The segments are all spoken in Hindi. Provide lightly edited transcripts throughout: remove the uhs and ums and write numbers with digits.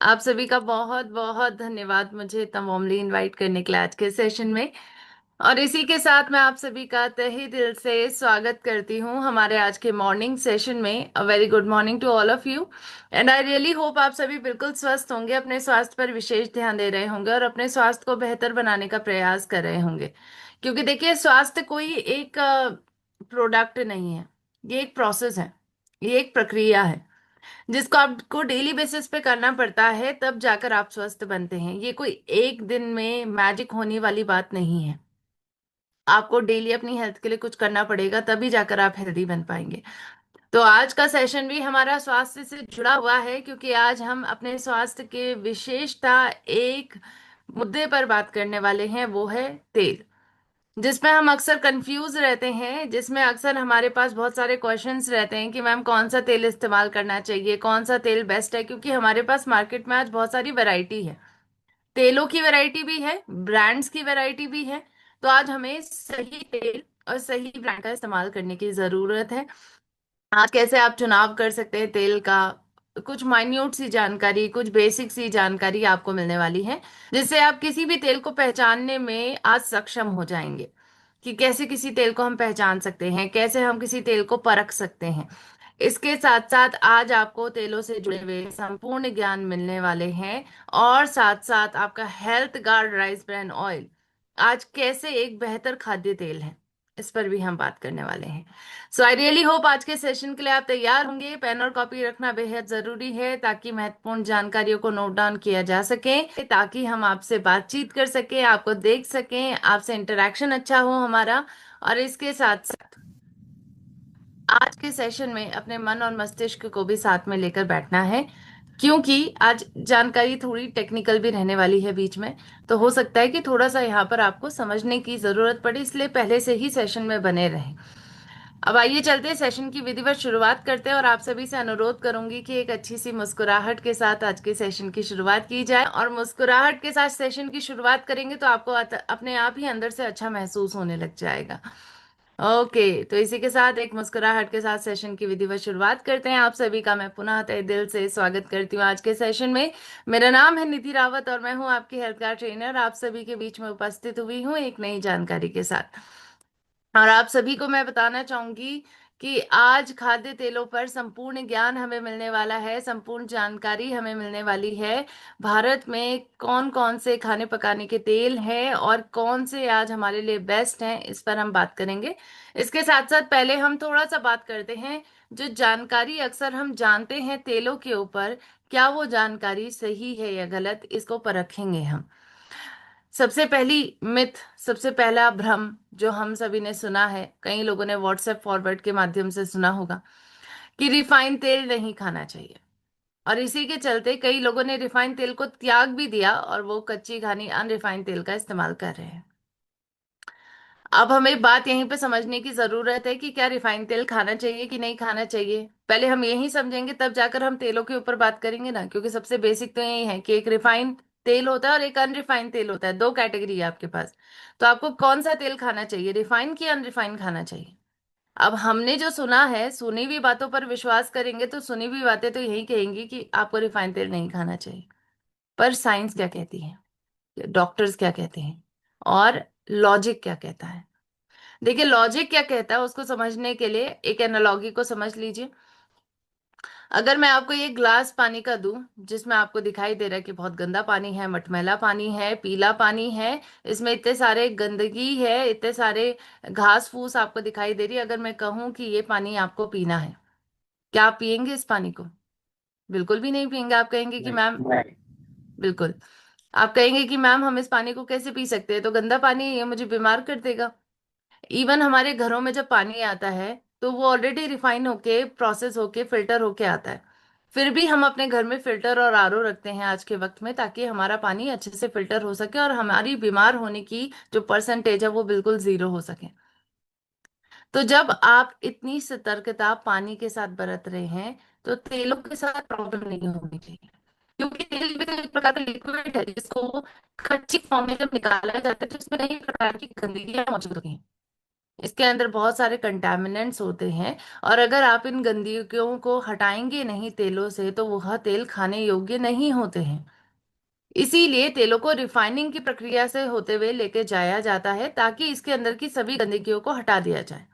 आप सभी का बहुत बहुत धन्यवाद मुझे इतना वार्मली इनवाइट करने के लिए आज के सेशन में। और इसी के साथ मैं आप सभी का तहे दिल से स्वागत करती हूँ हमारे आज के मॉर्निंग सेशन में। A very good morning to all of you. And I really hope आप सभी बिल्कुल स्वस्थ होंगे, अपने स्वास्थ्य पर विशेष ध्यान दे रहे होंगे और अपने स्वास्थ्य को बेहतर बनाने का प्रयास कर रहे होंगे। क्योंकि देखिए, स्वास्थ्य कोई एक प्रोडक्ट नहीं है, ये एक प्रोसेस है, ये एक प्रक्रिया है जिसको आपको डेली बेसिस पे करना पड़ता है, तब जाकर आप स्वस्थ बनते हैं। ये कोई एक दिन में मैजिक होने वाली बात नहीं है। आपको डेली अपनी हेल्थ के लिए कुछ करना पड़ेगा, तभी जाकर आप हेल्दी बन पाएंगे। तो आज का सेशन भी हमारा स्वास्थ्य से जुड़ा हुआ है, क्योंकि आज हम अपने स्वास्थ्य के विशेषता एक मुद्दे पर बात करने वाले हैं, वो है तेल। जिसमें हम अक्सर कंफ्यूज रहते हैं, जिसमें अक्सर हमारे पास बहुत सारे क्वेश्चंस रहते हैं कि मैम कौन सा तेल इस्तेमाल करना चाहिए, कौन सा तेल बेस्ट है। क्योंकि हमारे पास मार्केट में आज बहुत सारी वैरायटी है, तेलों की वैरायटी भी है, ब्रांड्स की वैरायटी भी है। तो आज हमें सही तेल और सही ब्रांड का इस्तेमाल करने की जरूरत है। आज कैसे आप चुनाव कर सकते हैं तेल का, कुछ माइन्यूट सी जानकारी, कुछ बेसिक सी जानकारी आपको मिलने वाली है, जिससे आप किसी भी तेल को पहचानने में आज सक्षम हो जाएंगे कि कैसे किसी तेल को हम पहचान सकते हैं, कैसे हम किसी तेल को परख सकते हैं। इसके साथ साथ आज आपको तेलों से जुड़े हुए संपूर्ण ज्ञान मिलने वाले हैं। और साथ साथ आपका health guard rice bran oil आज कैसे एक बेहतर खाद्य तेल है, इस पर भी हम बात करने वाले हैं। सो आई रियली होप आज के सेशन के लिए आप तैयार होंगे। पेन और कॉपी रखना बेहद जरूरी है, ताकि महत्वपूर्ण जानकारियों को नोट डाउन किया जा सके, ताकि हम आपसे बातचीत कर सकें, आपको देख सकें, आपसे इंटरेक्शन अच्छा हो हमारा। और इसके साथ साथ आज के सेशन में अपने मन और मस्तिष्क को भी साथ में लेकर बैठना है, क्योंकि आज जानकारी थोड़ी टेक्निकल भी रहने वाली है बीच में। तो हो सकता है कि थोड़ा सा यहाँ पर आपको समझने की जरूरत पड़े, इसलिए पहले से ही सेशन में बने रहें। अब आइए चलते हैं, सेशन की विधिवत शुरुआत करते हैं। और आप सभी से अनुरोध करूंगी कि एक अच्छी सी मुस्कुराहट के साथ आज के सेशन की शुरुआत की जाए। और मुस्कुराहट के साथ सेशन की शुरुआत करेंगे तो आपको अपने आप ही अंदर से अच्छा महसूस होने लग जाएगा। ओके, तो इसी के साथ एक मुस्कुराहट के साथ सेशन की विधिवत शुरुआत करते हैं। आप सभी का मैं पुनः तहे दिल से स्वागत करती हूँ आज के सेशन में। मेरा नाम है निधि रावत और मैं हूँ आपकी हेल्थ केयर ट्रेनर, आप सभी के बीच में उपस्थित हुई हूँ एक नई जानकारी के साथ। और आप सभी को मैं बताना चाहूंगी कि आज खाद्य तेलों पर संपूर्ण ज्ञान हमें मिलने वाला है, संपूर्ण जानकारी हमें मिलने वाली है। भारत में कौन कौन से खाने पकाने के तेल हैं और कौन से आज हमारे लिए बेस्ट हैं, इस पर हम बात करेंगे। इसके साथ साथ पहले हम थोड़ा सा बात करते हैं, जो जानकारी अक्सर हम जानते हैं तेलों के ऊपर, क्या वो जानकारी सही है या गलत, इसको परखेंगे हम। सबसे पहली मिथ, सबसे पहला भ्रम जो हम सभी ने सुना है, कई लोगों ने व्हाट्सएप फॉरवर्ड के माध्यम से सुना होगा, कि रिफाइंड तेल नहीं खाना चाहिए। और इसी के चलते कई लोगों ने रिफाइंड तेल को त्याग भी दिया और वो कच्ची घानी अनरिफाइंड तेल का इस्तेमाल कर रहे हैं। अब हमें बात यहीं पे समझने की जरूरत है कि क्या रिफाइंड तेल खाना चाहिए कि नहीं खाना चाहिए। पहले हम यही समझेंगे, तब जाकर हम तेलों के ऊपर बात करेंगे ना। क्योंकि सबसे बेसिक तो यही है कि एक रिफाइंड तेल होता है और एक अनरिफाइंड तेल होता है, दो कैटेगरी है आपके पास। तो आपको कौन सा तेल खाना चाहिए, रिफाइंड की अनरिफाइंड खाना चाहिए। अब हमने जो सुना है, सुनी हुई बातों पर विश्वास करेंगे तो सुनी हुई बातें तो यही कहेंगी कि आपको रिफाइंड तेल नहीं खाना चाहिए। पर साइंस क्या कहती है, डॉक्टर्स क्या कहते हैं, और लॉजिक क्या कहता है। देखिए, लॉजिक क्या कहता है उसको समझने के लिए एक एनालॉजी को समझ लीजिए। अगर मैं आपको ये ग्लास पानी का दूं, जिसमें आपको दिखाई दे रहा है कि बहुत गंदा पानी है, मटमैला पानी है, पीला पानी है, इसमें इतने सारे गंदगी है, इतने सारे घास फूस आपको दिखाई दे रही है। अगर मैं कहूं कि ये पानी आपको पीना है, क्या आप पियेंगे इस पानी को? बिल्कुल भी नहीं पियेंगे। आप कहेंगे कि मैम, बिल्कुल, आप कहेंगे कि मैम हम इस पानी को कैसे पी सकते हैं, तो गंदा पानी है, ये मुझे बीमार कर देगा। इवन हमारे घरों में जब पानी आता है, तो वो ऑलरेडी रिफाइन होके, प्रोसेस होके, फिल्टर होके आता है। फिर भी हम अपने घर में फिल्टर और आरओ रखते हैं आज के वक्त में, ताकि हमारा पानी अच्छे से फिल्टर हो सके और हमारी बीमार होने की जो परसेंटेज है वो बिल्कुल जीरो हो सके। तो जब आप इतनी सतर्कता पानी के साथ बरत रहे हैं, तो तेलों के साथ प्रॉब्लम नहीं होनी चाहिए। क्योंकि तेल भी तो एक प्रकार का लिक्विड है, जिसको खर्ची फॉर्म में जब निकाला जाता है तो इसमें कई प्रकार की गंदगियां मौजूद होती हैं। इसके अंदर बहुत सारे कंटामिनेंट्स होते हैं, और अगर आप इन गंदगियों को हटाएंगे नहीं तेलों से तो वह तेल खाने योग्य नहीं होते हैं। इसीलिए तेलों को रिफाइनिंग की प्रक्रिया से होते हुए लेके जाया जाता है ताकि इसके अंदर की सभी गंदगियों को हटा दिया जाए।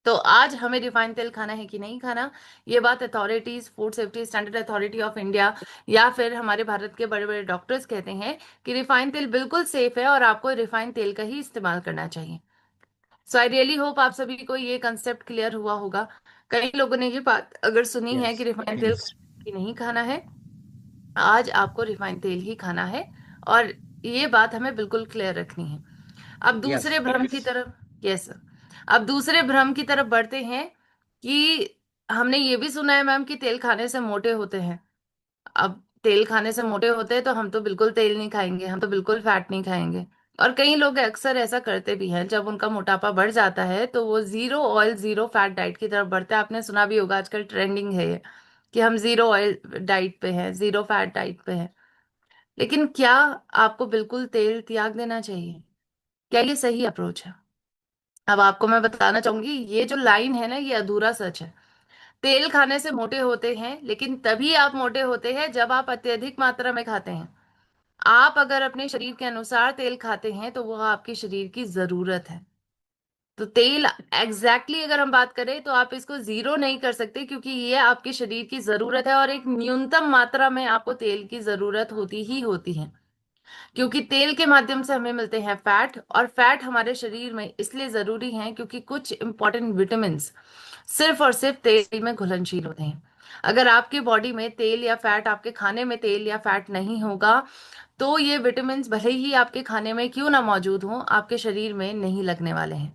तो आज हमें रिफाइंड तेल खाना है कि नहीं खाना, ये बात authorities, food safety standard authority of India या फिर हमारे भारत के बड़े बड़े डॉक्टर्स कहते हैं कि रिफाइंड तेल बिल्कुल सेफ है और आपको रिफाइंड तेल का ही इस्तेमाल करना चाहिए। सो आई रियली होप आप सभी को ये कंसेप्ट क्लियर हुआ होगा। कई लोगों ने ये बात अगर सुनी है यस। कि रिफाइंड तेल कि नहीं खाना है, आज आपको रिफाइंड तेल ही खाना है, और ये बात हमें बिल्कुल क्लियर रखनी है। अब यस। दूसरे भ्रम की तरफ, यस सर, अब दूसरे भ्रम की तरफ बढ़ते हैं कि हमने ये भी सुना है मैम कि तेल खाने से मोटे होते हैं। अब तेल खाने से मोटे होते हैं तो हम तो बिल्कुल तेल नहीं खाएंगे, हम तो बिल्कुल फैट नहीं खाएंगे। और कई लोग अक्सर ऐसा करते भी हैं, जब उनका मोटापा बढ़ जाता है तो वो zero oil zero fat diet की तरफ बढ़ते हैं। आपने सुना भी होगा, आजकल ट्रेंडिंग है ये कि हम जीरो ऑयल डाइट पे हैं, जीरो फैट डाइट पे हैं। लेकिन क्या आपको बिल्कुल तेल त्याग देना चाहिए? क्या ये सही अप्रोच है? अब आपको मैं बताना चाहूंगी, ये जो लाइन है ना, ये अधूरा सच है। तेल खाने से मोटे होते हैं, लेकिन तभी आप मोटे होते हैं जब आप अत्यधिक मात्रा में खाते हैं। आप अगर अपने शरीर के अनुसार तेल खाते हैं तो वह आपके शरीर की जरूरत है। तो तेल अगर हम बात करें तो आप इसको जीरो नहीं कर सकते, क्योंकि ये आपके शरीर की जरूरत है, और एक न्यूनतम मात्रा में आपको तेल की जरूरत होती ही होती है। क्योंकि तेल के माध्यम से हमें मिलते हैं फैट, और फैट हमारे शरीर में इसलिए जरूरी है क्योंकि कुछ इंपॉर्टेंट विटामिन सिर्फ और सिर्फ तेल में घुलनशील होते हैं। अगर आपकी बॉडी में तेल या फैट, आपके खाने में तेल या फैट नहीं होगा, तो ये विटामिन भले ही आपके खाने में क्यों ना मौजूद हो, आपके शरीर में नहीं लगने वाले हैं।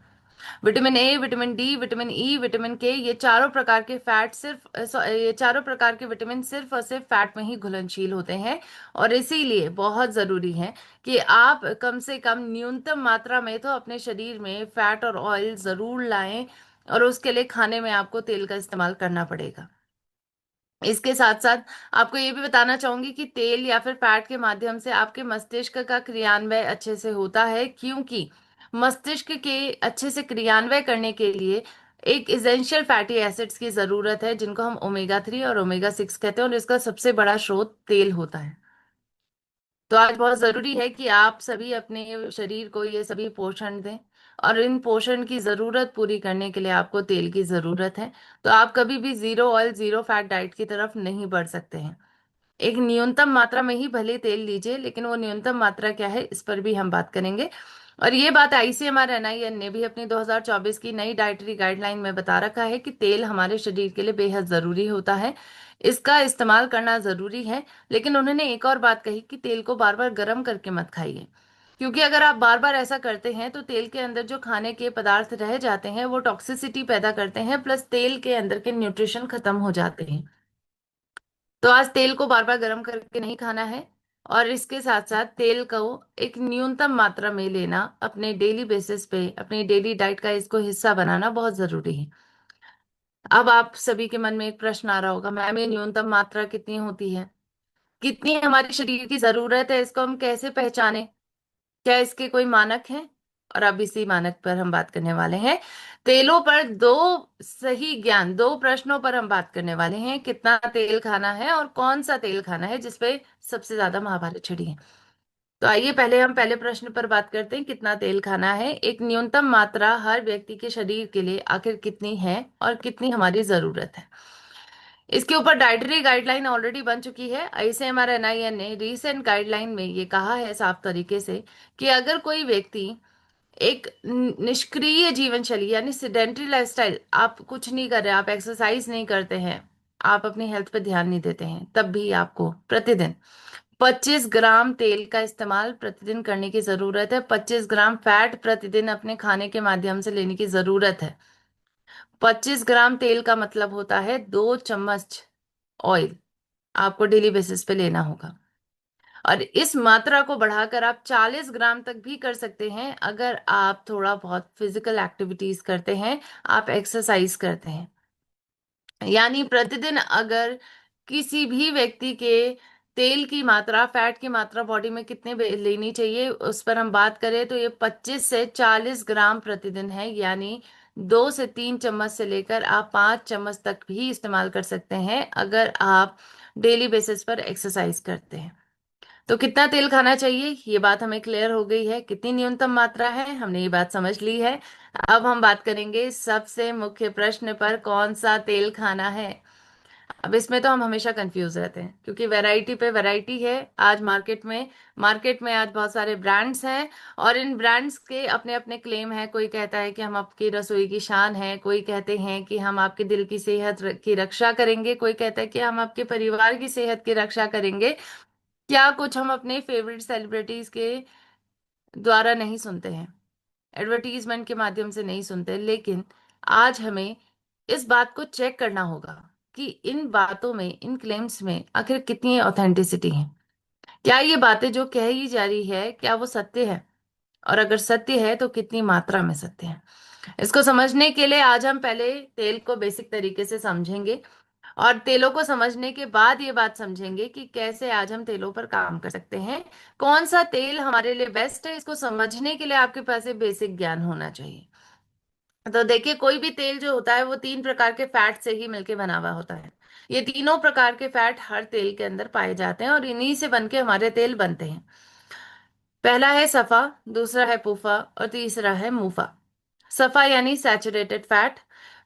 Vitamin A, vitamin D, vitamin E, vitamin के, ये चारों प्रकार के फैट ये चारों प्रकार के विटामिन सिर्फ और सिर्फ फैट में ही घुलनशील होते हैं। और इसीलिए बहुत जरूरी है कि आप कम से कम न्यूनतम मात्रा में तो अपने शरीर में फैट और ऑयल जरूर लाएं, और उसके लिए खाने में आपको तेल का इस्तेमाल करना पड़ेगा। इसके साथ साथ आपको ये भी बताना चाहूंगी कि तेल या फिर फैट के माध्यम से आपके मस्तिष्क का क्रियान्वय अच्छे से होता है, क्योंकि मस्तिष्क के अच्छे से क्रियान्वय करने के लिए एक इसेंशियल फैटी एसिड्स की जरूरत है, जिनको हम ओमेगा 3 और ओमेगा 6 कहते हैं, और इसका सबसे बड़ा स्रोत तेल होता है। तो आज बहुत जरूरी है कि आप सभी अपने शरीर को ये सभी पोषण दें, और इन पोषण की जरूरत पूरी करने के लिए आपको तेल की जरूरत है। तो आप कभी भी zero oil zero fat diet की तरफ नहीं बढ़ सकते हैं। एक न्यूनतम मात्रा में ही भले तेल लीजिए, लेकिन वो न्यूनतम मात्रा क्या है इस पर भी हम बात करेंगे। और ये बात आईसीएमआर एनआईएन ने भी अपनी 2024 की नई डाइटरी गाइडलाइन में बता रखा है कि तेल हमारे शरीर के लिए बेहद जरूरी होता है, इसका इस्तेमाल करना जरूरी है। लेकिन उन्होंने एक और बात कही कि तेल को बार बार गर्म करके मत खाइए, क्योंकि अगर आप बार बार ऐसा करते हैं तो तेल के अंदर जो खाने के पदार्थ रह जाते हैं वो टॉक्सिसिटी पैदा करते हैं, प्लस तेल के अंदर के न्यूट्रिशन खत्म हो जाते हैं। तो आज तेल को बार बार गर्म करके नहीं खाना है, और इसके साथ साथ तेल को एक न्यूनतम मात्रा में लेना, अपने डेली बेसिस पे अपनी डेली डाइट का इसको हिस्सा बनाना बहुत जरूरी है। अब आप सभी के मन में एक प्रश्न आ रहा होगा, मैम ये न्यूनतम मात्रा कितनी होती है, कितनी हमारे शरीर की जरूरत है, इसको हम कैसे पहचाने? क्या इसके कोई मानक हैं? और अब इसी मानक पर हम बात करने वाले हैं। तेलों पर दो सही ज्ञान, दो प्रश्नों पर हम बात करने वाले हैं, कितना तेल खाना है और कौन सा तेल खाना है जिसपे सबसे ज्यादा महाभारत छिड़ी है। तो आइए पहले हम पहले प्रश्न पर बात करते हैं, कितना तेल खाना है। एक न्यूनतम मात्रा हर व्यक्ति के शरीर के लिए आखिर कितनी है और कितनी हमारी जरूरत है? इसके ऊपर डाइटरी गाइडलाइन ऑलरेडी बन चुकी है। आईसीएमआर एनआईएन ने रीसेंट गाइडलाइन में ये कहा है साफ तरीके से कि अगर कोई व्यक्ति एक निष्क्रिय जीवन शैली यानी सिडेंट्री लाइफस्टाइल, आप कुछ नहीं कर रहे, आप एक्सरसाइज नहीं करते हैं, आप अपनी हेल्थ पे ध्यान नहीं देते हैं, तब भी आपको प्रतिदिन 25 ग्राम तेल का इस्तेमाल प्रतिदिन करने की जरूरत है। 25 ग्राम फैट प्रतिदिन अपने खाने के माध्यम से लेने की जरूरत है। 25 ग्राम तेल का मतलब होता है 2 चम्मच ऑयल आपको डेली बेसिस पे लेना होगा। और इस मात्रा को बढ़ाकर आप 40 ग्राम तक भी कर सकते हैं, अगर आप थोड़ा बहुत फिजिकल एक्टिविटीज करते हैं, आप एक्सरसाइज करते हैं। यानी प्रतिदिन अगर किसी भी व्यक्ति के तेल की मात्रा, फैट की मात्रा बॉडी में कितने लेनी चाहिए उस पर हम बात करें तो ये 25 से 40 ग्राम प्रतिदिन है। यानी 2 से 3 चम्मच से लेकर आप 5 चम्मच तक भी इस्तेमाल कर सकते हैं अगर आप डेली बेसिस पर एक्सरसाइज करते हैं। तो कितना तेल खाना चाहिए, ये बात हमें क्लियर हो गई है। कितनी न्यूनतम मात्रा है, हमने ये बात समझ ली है। अब हम बात करेंगे सबसे मुख्य प्रश्न पर, कौन सा तेल खाना है। अब इसमें तो हम हमेशा कंफ्यूज रहते हैं क्योंकि वैरायटी पे वैरायटी है। आज मार्केट में आज बहुत सारे ब्रांड्स हैं और इन ब्रांड्स के अपने अपने क्लेम हैं। कोई कहता है कि हम आपकी रसोई की शान है, कोई कहते हैं कि हम आपके दिल की सेहत की रक्षा करेंगे, कोई कहता है कि हम आपके परिवार की सेहत की रक्षा करेंगे। क्या कुछ हम अपने फेवरेट सेलिब्रिटीज के द्वारा नहीं सुनते हैं, एडवर्टीजमेंट के माध्यम से नहीं सुनते, लेकिन आज हमें इस बात को चेक करना होगा कि इन बातों में, इन क्लेम्स में आखिर कितनी ऑथेंटिसिटी है। क्या ये बातें जो कही जा रही है क्या वो सत्य है, और अगर सत्य है तो कितनी मात्रा में सत्य है। इसको समझने के लिए आज हम पहले तेल को बेसिक तरीके से समझेंगे और तेलों को समझने के बाद ये बात समझेंगे कि कैसे आज हम तेलों पर काम कर सकते हैं। कौन सा तेल हमारे लिए बेस्ट है, इसको समझने के लिए आपके पास ये बेसिक ज्ञान होना चाहिए। तो देखिए, कोई भी तेल जो होता है वो 3 प्रकार के फैट से ही मिलके बना हुआ होता है। ये तीनों प्रकार के फैट हर तेल के अंदर पाए जाते हैं और इन्हीं से बनके हमारे तेल बनते हैं। पहला है सफा, दूसरा है पूफा और तीसरा है मूफा। सफा यानी सैचुरेटेड फैट,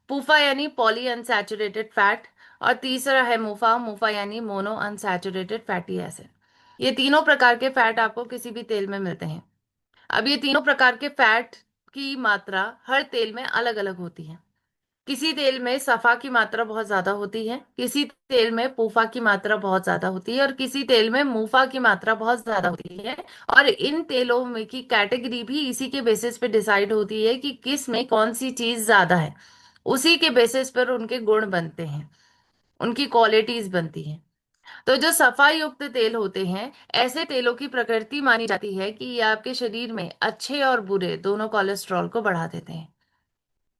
पूफा यानी पॉली अनसैचुरेटेड फैट और तीसरा है मूफा, मूफा यानी मोनो अनसैचुरेटेड फैटी एसिड। ये तीनों प्रकार के फैट आपको किसी भी तेल में मिलते हैं। अब ये तीनों प्रकार के फैट की मात्रा हर तेल में अलग अलग होती है। किसी तेल में सफा की मात्रा बहुत ज्यादा होती है, किसी तेल में पूफा की मात्रा बहुत ज्यादा होती है और किसी तेल में मूफा की मात्रा बहुत ज्यादा होती है। और इन तेलों में की कैटेगरी भी इसी के बेसिस पे डिसाइड होती है कि किस में कौन सी चीज ज्यादा है। उसी के बेसिस पर उनके गुण बनते हैं, उनकी क्वालिटीज बनती हैं। तो जो सफा युक्त तेल होते हैं, ऐसे तेलों की प्रकृति मानी जाती है कि ये आपके शरीर में अच्छे और बुरे दोनों कोलेस्ट्रॉल को बढ़ा देते हैं।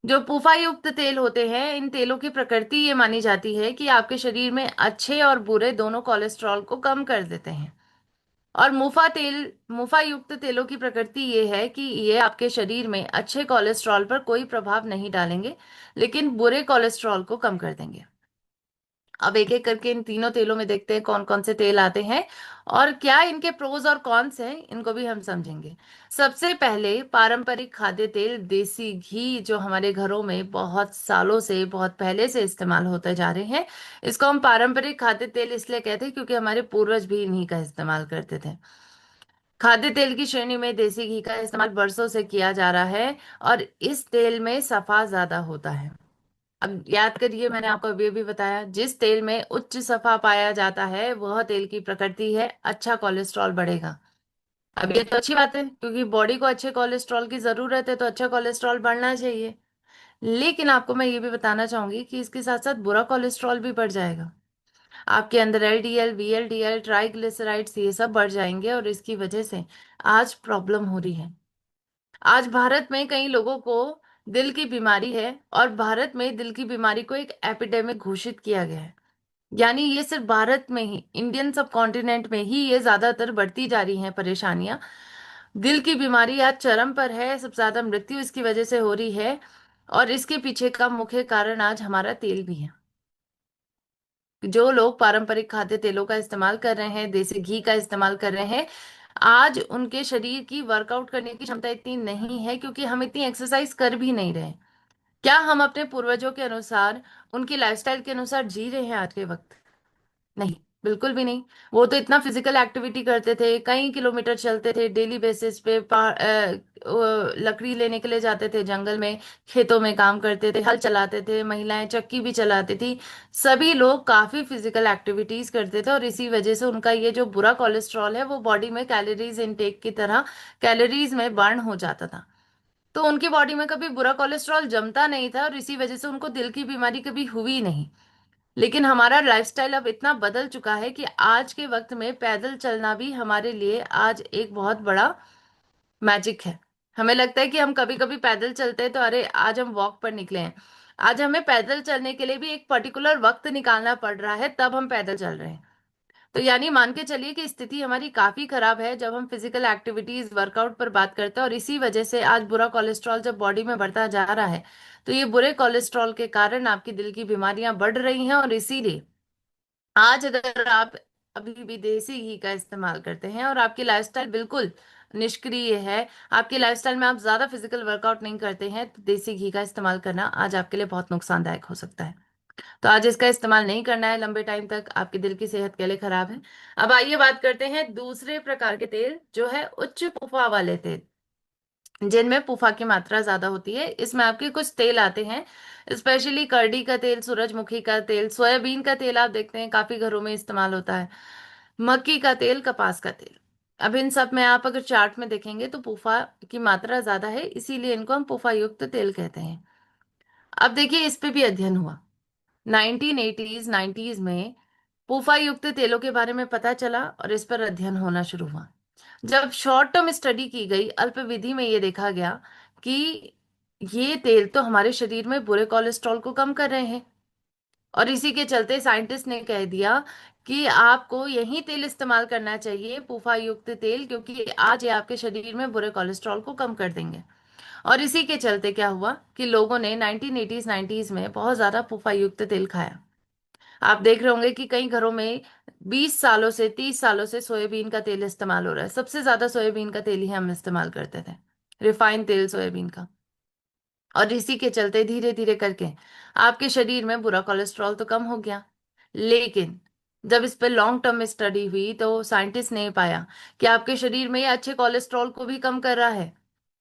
जो पूफा युक्त तेल होते हैं, इन तेलों की प्रकृति ये मानी जाती है कि आपके शरीर में अच्छे और बुरे दोनों कोलेस्ट्रॉल को कम कर देते हैं। और मुफा युक्त तेलों की प्रकृति ये है कि ये आपके शरीर में अच्छे कोलेस्ट्रॉल पर कोई प्रभाव नहीं डालेंगे, लेकिन बुरे कोलेस्ट्रॉल को कम कर देंगे। अब एक एक करके इन तीनों तेलों में देखते हैं कौन कौन से तेल आते हैं और क्या इनके प्रोज और कॉन्स हैं, इनको भी हम समझेंगे। सबसे पहले पारंपरिक खाद्य तेल, देसी घी, जो हमारे घरों में बहुत सालों से, बहुत पहले से इस्तेमाल होते जा रहे हैं। इसको हम पारंपरिक खाद्य तेल इसलिए कहते हैं क्योंकि हमारे पूर्वज भी इन्हीं का इस्तेमाल करते थे। खाद्य तेल की श्रेणी में देसी घी का इस्तेमाल बरसों से किया जा रहा है और इस तेल में सफा ज्यादा होता है। अब याद करिए, मैंने आपको अभी भी बताया, जिस तेल में उच्च सफा पाया जाता है वह तेल की प्रकृति है अच्छा कोलेस्ट्रॉल बढ़ेगा। अब ये तो अच्छी बात है क्योंकि बॉडी को अच्छे कोलेस्ट्रॉल की जरूरत है, तो अच्छा कोलेस्ट्रॉल बढ़ना चाहिए। लेकिन आपको मैं ये भी बताना चाहूंगी कि इसके साथ साथ बुरा कोलेस्ट्रॉल भी बढ़ जाएगा। आपके अंदर एलडीएल, वीएलडीएल, ट्राइग्लिसराइड्स ये सब बढ़ जाएंगे और इसकी वजह से आज प्रॉब्लम हो रही है। आज भारत में कई लोगों को दिल की बीमारी है और भारत में दिल की बीमारी को एक एपिडेमिक घोषित किया गया है। यानी ये सिर्फ भारत में ही, इंडियन सब कॉन्टिनेंट में ही ये ज्यादातर बढ़ती जा रही हैं परेशानियां। दिल की बीमारी आज चरम पर है, सबसे ज्यादा मृत्यु इसकी वजह से हो रही है और इसके पीछे का मुख्य कारण आज हमारा तेल भी है। जो लोग पारंपरिक खाद्य तेलों का इस्तेमाल कर रहे हैं, देसी घी का इस्तेमाल कर रहे हैं, आज उनके शरीर की वर्कआउट करने की क्षमता इतनी नहीं है क्योंकि हम इतनी एक्सरसाइज कर भी नहीं रहे। क्या हम अपने पूर्वजों के अनुसार, उनकी लाइफस्टाइल के अनुसार जी रहे हैं आज के वक्त? नहीं, बिल्कुल भी नहीं। वो तो इतना फिजिकल एक्टिविटी करते थे, कई किलोमीटर चलते थे डेली बेसिस पे, लकड़ी लेने के लिए जाते थे जंगल में, खेतों में काम करते थे, हल चलाते थे, महिलाएं चक्की भी चलाती थी। सभी लोग काफी फिजिकल एक्टिविटीज करते थे और इसी वजह से उनका ये जो बुरा कोलेस्ट्रॉल है वो बॉडी में कैलोरीज इनटेक की तरह कैलोरीज में बर्न हो जाता था। तो उनकी बॉडी में कभी बुरा कोलेस्ट्रॉल जमता नहीं था और इसी वजह से उनको दिल की बीमारी कभी हुई नहीं। लेकिन हमारा लाइफस्टाइल अब इतना बदल चुका है कि आज के वक्त में पैदल चलना भी हमारे लिए आज एक बहुत बड़ा मैजिक है। हमें लगता है कि हम कभी कभी पैदल चलते हैं तो अरे आज हम वॉक पर निकले हैं। आज हमें पैदल चलने के लिए भी एक पर्टिकुलर वक्त निकालना पड़ रहा है, तब हम पैदल चल रहे हैं। तो यानी मान के चलिए कि स्थिति हमारी काफी खराब है जब हम फिजिकल एक्टिविटीज वर्कआउट पर बात करते हैं, और इसी वजह से आज बुरा कोलेस्ट्रॉल जब बॉडी में बढ़ता जा रहा है, तो ये बुरे कोलेस्ट्रॉल के कारण आपकी दिल की बीमारियां बढ़ रही हैं। और इसीलिए आज अगर आप अभी भी देसी घी का इस्तेमाल करते हैं और आपकी लाइफस्टाइल बिल्कुल निष्क्रिय है, आपकी लाइफस्टाइल में आप ज्यादा फिजिकल वर्कआउट नहीं करते हैं, तो देसी घी का इस्तेमाल करना आज आपके लिए बहुत नुकसानदायक हो सकता है। तो आज इसका इस्तेमाल नहीं करना है, लंबे टाइम तक आपके दिल की सेहत के लिए खराब है। अब आइए बात करते हैं दूसरे प्रकार के तेल, जो है उच्च पुफा वाले तेल, जिनमें पुफा की मात्रा ज्यादा होती है। इसमें आपके कुछ तेल आते हैं, स्पेशली करडी का तेल, सूरजमुखी का तेल, सोयाबीन का तेल, आप देखते हैं काफी घरों में इस्तेमाल होता है, मक्की का तेल, कपास का तेल। अब इन सब में आप अगर चार्ट में देखेंगे तो पुफा की मात्रा ज्यादा है, इसीलिए इनको हम पुफा युक्त तेल कहते हैं। अब देखिए, इस पे भी अध्ययन हुआ 1980s 90s में। पूफा युक्त तेलों के बारे में पता चला और इस पर अध्ययन होना शुरू हुआ। जब शॉर्ट टर्म स्टडी की गई, अल्पविधि में, ये देखा गया कि ये तेल तो हमारे शरीर में बुरे कोलेस्ट्रॉल को कम कर रहे हैं। और इसी के चलते साइंटिस्ट ने कह दिया कि आपको यही तेल इस्तेमाल करना चाहिए, पूफा युक्त तेल, क्योंकि आज ये आपके शरीर में बुरे कोलेस्ट्रॉल को कम कर देंगे। और इसी के चलते क्या हुआ कि लोगों ने 1980s 90s में बहुत ज्यादा पूफा युक्त तेल खाया। आप देख रहे होंगे कि कई घरों में 20 सालों से 30 सालों से सोयाबीन का तेल इस्तेमाल हो रहा है। सबसे ज्यादा सोयाबीन का तेल ही हम इस्तेमाल करते थे, रिफाइंड तेल सोयाबीन का। और इसी के चलते धीरे धीरे करके आपके शरीर में बुरा कोलेस्ट्रॉल तो कम हो गया। लेकिन जब इस पर लॉन्ग टर्म में स्टडी हुई तो साइंटिस्ट ने पाया कि आपके शरीर में ये अच्छे कोलेस्ट्रॉल को भी कम कर रहा है।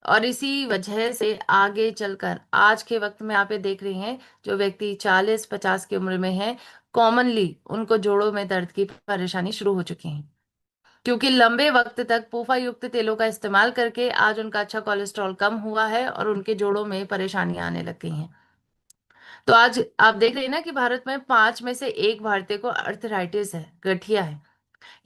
और इसी वजह से आगे चलकर आज के वक्त में आप ये देख रहे हैं, जो व्यक्ति 40-50 की उम्र में है, कॉमनली उनको जोड़ों में दर्द की परेशानी शुरू हो चुकी है, क्योंकि लंबे वक्त तक पूफा युक्त तेलों का इस्तेमाल करके आज उनका अच्छा कोलेस्ट्रॉल कम हुआ है और उनके जोड़ों में परेशानियां आने लग गई हैं। तो आज आप देख रहे हैं ना कि भारत में 5 में से 1 भारतीय को अर्थराइटिस है, गठिया है।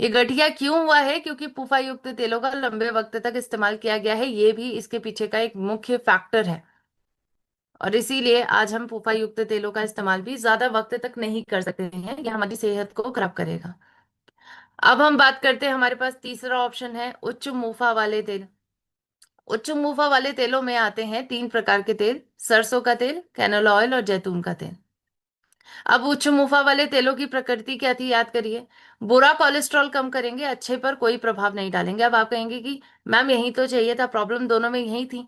ये गठिया क्यों हुआ है? क्योंकि पूफा युक्त तेलों का लंबे वक्त तक इस्तेमाल किया गया है, ये भी इसके पीछे का एक मुख्य फैक्टर है। और इसीलिए आज हम पूफा युक्त तेलों का इस्तेमाल भी ज्यादा वक्त तक नहीं कर सकते हैं, यह हमारी सेहत को खराब करेगा। अब हम बात करते हैं, हमारे पास तीसरा ऑप्शन है उच्च मुफा वाले तेल। उच्च मुफा वाले तेलों में आते हैं 3 प्रकार के तेल: सरसों का तेल, कैनोला ऑयल और जैतून का तेल। अब उच्च मुफा वाले तेलों की प्रकृति क्या थी, याद करिए। बुरा कोलेस्ट्रॉल कम करेंगे, अच्छे पर कोई प्रभाव नहीं डालेंगे। अब आप कहेंगे कि मैम यही तो चाहिए था, प्रॉब्लम दोनों में यही थी।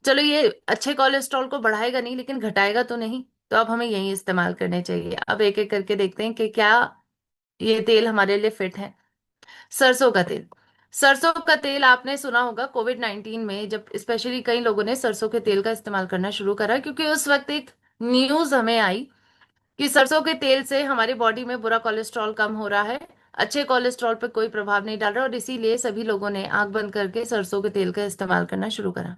चलो, ये अच्छे कोलेस्ट्रॉल को बढ़ाएगा नहीं लेकिन घटाएगा तो नहीं, तो अब हमें यही इस्तेमाल करने चाहिए। अब एक एक करके देखते हैं कि क्या ये तेल हमारे लिए फिट है। सरसों का तेल। सरसों का तेल आपने सुना होगा कोविड-19 में, जब स्पेशली कई लोगों ने सरसों के तेल का इस्तेमाल करना शुरू करा, क्योंकि उस वक्त एक न्यूज हमें आई कि सरसों के तेल से हमारी बॉडी में बुरा कोलेस्ट्रॉल कम हो रहा है, अच्छे कोलेस्ट्रॉल पर कोई प्रभाव नहीं डाल रहा, और इसीलिए सभी लोगों ने आंख बंद करके सरसों के तेल का इस्तेमाल करना शुरू करा।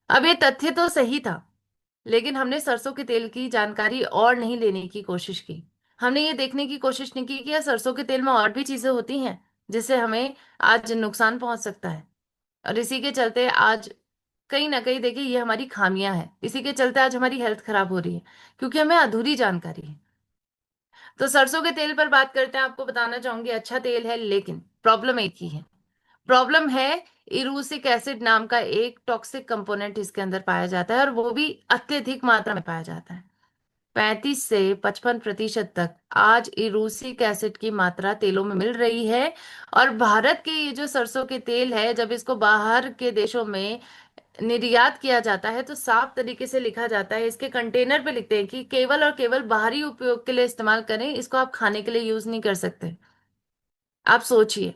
अब ये तथ्य तो सही था, लेकिन हमने सरसों के तेल की जानकारी और नहीं लेने की कोशिश की। हमने ये देखने की कोशिश नहीं की कि यार सरसों के तेल में और भी चीजें होती हैं जिससे हमें आज नुकसान पहुंच सकता है। और इसी के चलते आज कहीं ना कहीं देखिए ये हमारी खामियां हैं, इसी के चलते आज हमारी हेल्थ खराब हो रही है, क्योंकि हमें अधूरी जानकारी है। तो सरसों के तेल पर बात करते हैं, आपको बताना चाहूंगी अच्छा तेल है, लेकिन प्रॉब्लम एक ही है। प्रॉब्लम है, इरूसिक एसिड नाम का एक टॉक्सिक कंपोनेंट इसके अंदर पाया जाता है, और वो भी अत्यधिक मात्रा में पाया जाता है। 35 से 55% तक आज इरूसिक एसिड की मात्रा तेलों में मिल रही है। और भारत के ये जो सरसों के तेल है, जब इसको बाहर के देशों में निर्यात किया जाता है तो साफ तरीके से लिखा जाता है, इसके कंटेनर पे लिखते हैं कि केवल और केवल बाहरी उपयोग के लिए इस्तेमाल करें, इसको आप खाने के लिए यूज नहीं कर सकते। आप सोचिए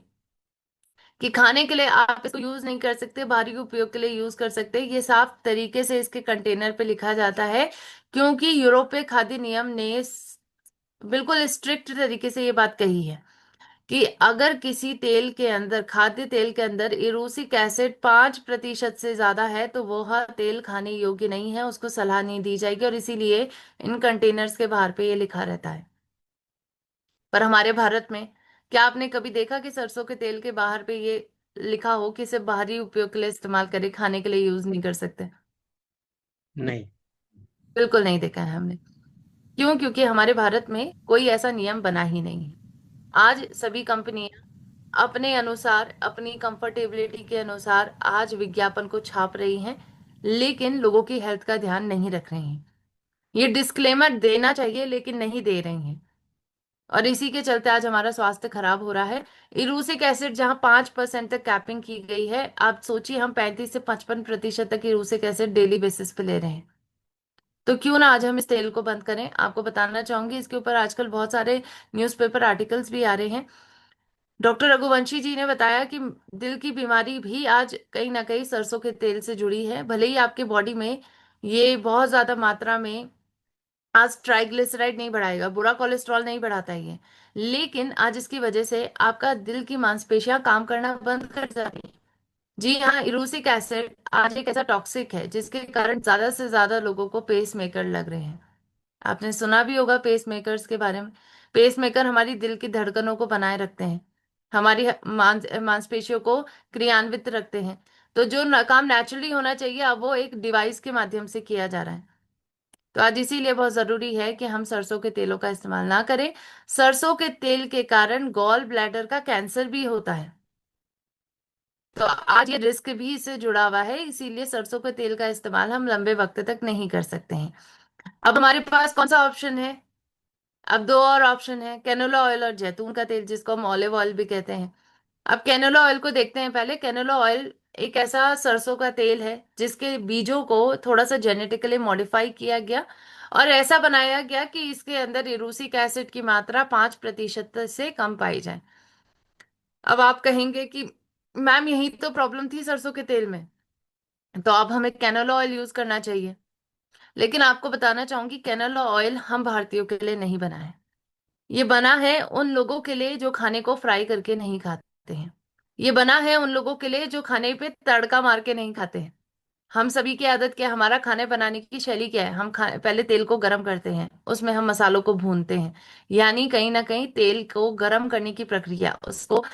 कि खाने के लिए आप इसको यूज नहीं कर सकते, बाहरी उपयोग के लिए यूज कर सकते, ये साफ तरीके से इसके कंटेनर पे लिखा जाता है। क्योंकि यूरोपीय खाद्य नियम ने बिल्कुल स्ट्रिक्ट तरीके से ये बात कही है कि अगर किसी तेल के अंदर, खाद्य तेल के अंदर इरूसिक एसिड 5% से ज्यादा है तो वह तेल खाने योग्य नहीं है, उसको सलाह नहीं दी जाएगी। और इसीलिए इन कंटेनर्स के बाहर पे ये लिखा रहता है। पर हमारे भारत में क्या आपने कभी देखा कि सरसों के तेल के बाहर पे ये लिखा हो कि सिर्फ बाहरी उपयोग के लिए इस्तेमाल करें, खाने के लिए यूज नहीं कर सकते? नहीं। बिल्कुल नहीं देखा है हमने। क्यों? क्योंकि हमारे भारत में कोई ऐसा नियम बना ही नहीं है। आज सभी कंपनियां अपने अनुसार, अपनी कंफर्टेबिलिटी के अनुसार आज विज्ञापन को छाप रही हैं, लेकिन लोगों की हेल्थ का ध्यान नहीं रख रही हैं। ये डिस्क्लेमर देना चाहिए लेकिन नहीं दे रही हैं। और इसी के चलते आज हमारा स्वास्थ्य खराब हो रहा है। इरूसिक एसिड जहां 5% तक कैपिंग की गई है, आप सोचिए हम 35 से 55% तक इरूसिक एसिड डेली बेसिस पे ले रहे हैं। तो क्यों ना आज हम इस तेल को बंद करें। आपको बताना चाहूंगी, इसके ऊपर आजकल बहुत सारे न्यूज़पेपर आर्टिकल्स भी आ रहे हैं। डॉक्टर रघुवंशी जी ने बताया कि दिल की बीमारी भी आज कहीं ना कहीं सरसों के तेल से जुड़ी है। भले ही आपके बॉडी में ये बहुत ज्यादा मात्रा में आज ट्राइग्लिसराइड नहीं बढ़ाएगा, बुरा कोलेस्ट्रॉल नहीं बढ़ाता ये, लेकिन आज इसकी वजह से आपका दिल की मांसपेशियां काम करना बंद कर जाती हैं। जी हाँ, इरूसिक एसिड आज एक ऐसा टॉक्सिक है जिसके कारण ज्यादा से ज्यादा लोगों को पेस मेकर लग रहे हैं। आपने सुना भी होगा पेस मेकर्स के बारे में। पेस मेकर हमारी दिल की धड़कनों को बनाए रखते हैं, हमारी मांसपेशियों को क्रियान्वित रखते हैं। तो जो काम नेचुरली होना चाहिए, अब वो एक डिवाइस के माध्यम से किया जा रहा है। तो आज इसीलिए बहुत जरूरी है कि हम सरसों के तेलों का इस्तेमाल ना करें। सरसों के तेल के कारण गॉल ब्लैडर का कैंसर भी होता है। तो आज ये रिस्क भी इससे जुड़ा हुआ है, इसीलिए सरसों के तेल का इस्तेमाल हम लंबे वक्त तक नहीं कर सकते हैं। अब हमारे पास कौन सा ऑप्शन है? अब दो और ऑप्शन है, कैनोला ऑयल और जैतून का तेल, जिसको हम ऑलिव ऑयल भी कहते हैं। अब कैनोला ऑयल को देखते हैं पहले। कैनोला ऑयल एक ऐसा सरसों का तेल है जिसके बीजों को थोड़ा सा जेनेटिकली मॉडिफाई किया गया और ऐसा बनाया गया कि इसके अंदर इरूसिक एसिड की मात्रा 5% से कम पाई जाए। अब आप कहेंगे कि मैम यही तो प्रॉब्लम थी सरसों के तेल में, तो अब हमें कैनोला ऑयल यूज करना चाहिए। लेकिन आपको बताना चाहूंगी, कैनोला ऑयल हम भारतीयों के लिए नहीं बना है। ये बना है उन लोगों के लिए जो खाने को फ्राई करके नहीं खाते हैं। ये बना है उन लोगों के लिए जो खाने पे तड़का मार के नहीं खाते हैं। हम सभी की आदत क्या है, हमारा खाने बनाने की शैली क्या है? हम पहले तेल को गरम करते हैं, उसमें हम मसालों को भूनते हैं। यानी कहीं ना कहीं तेल को गरम करने की प्रक्रिया, उसको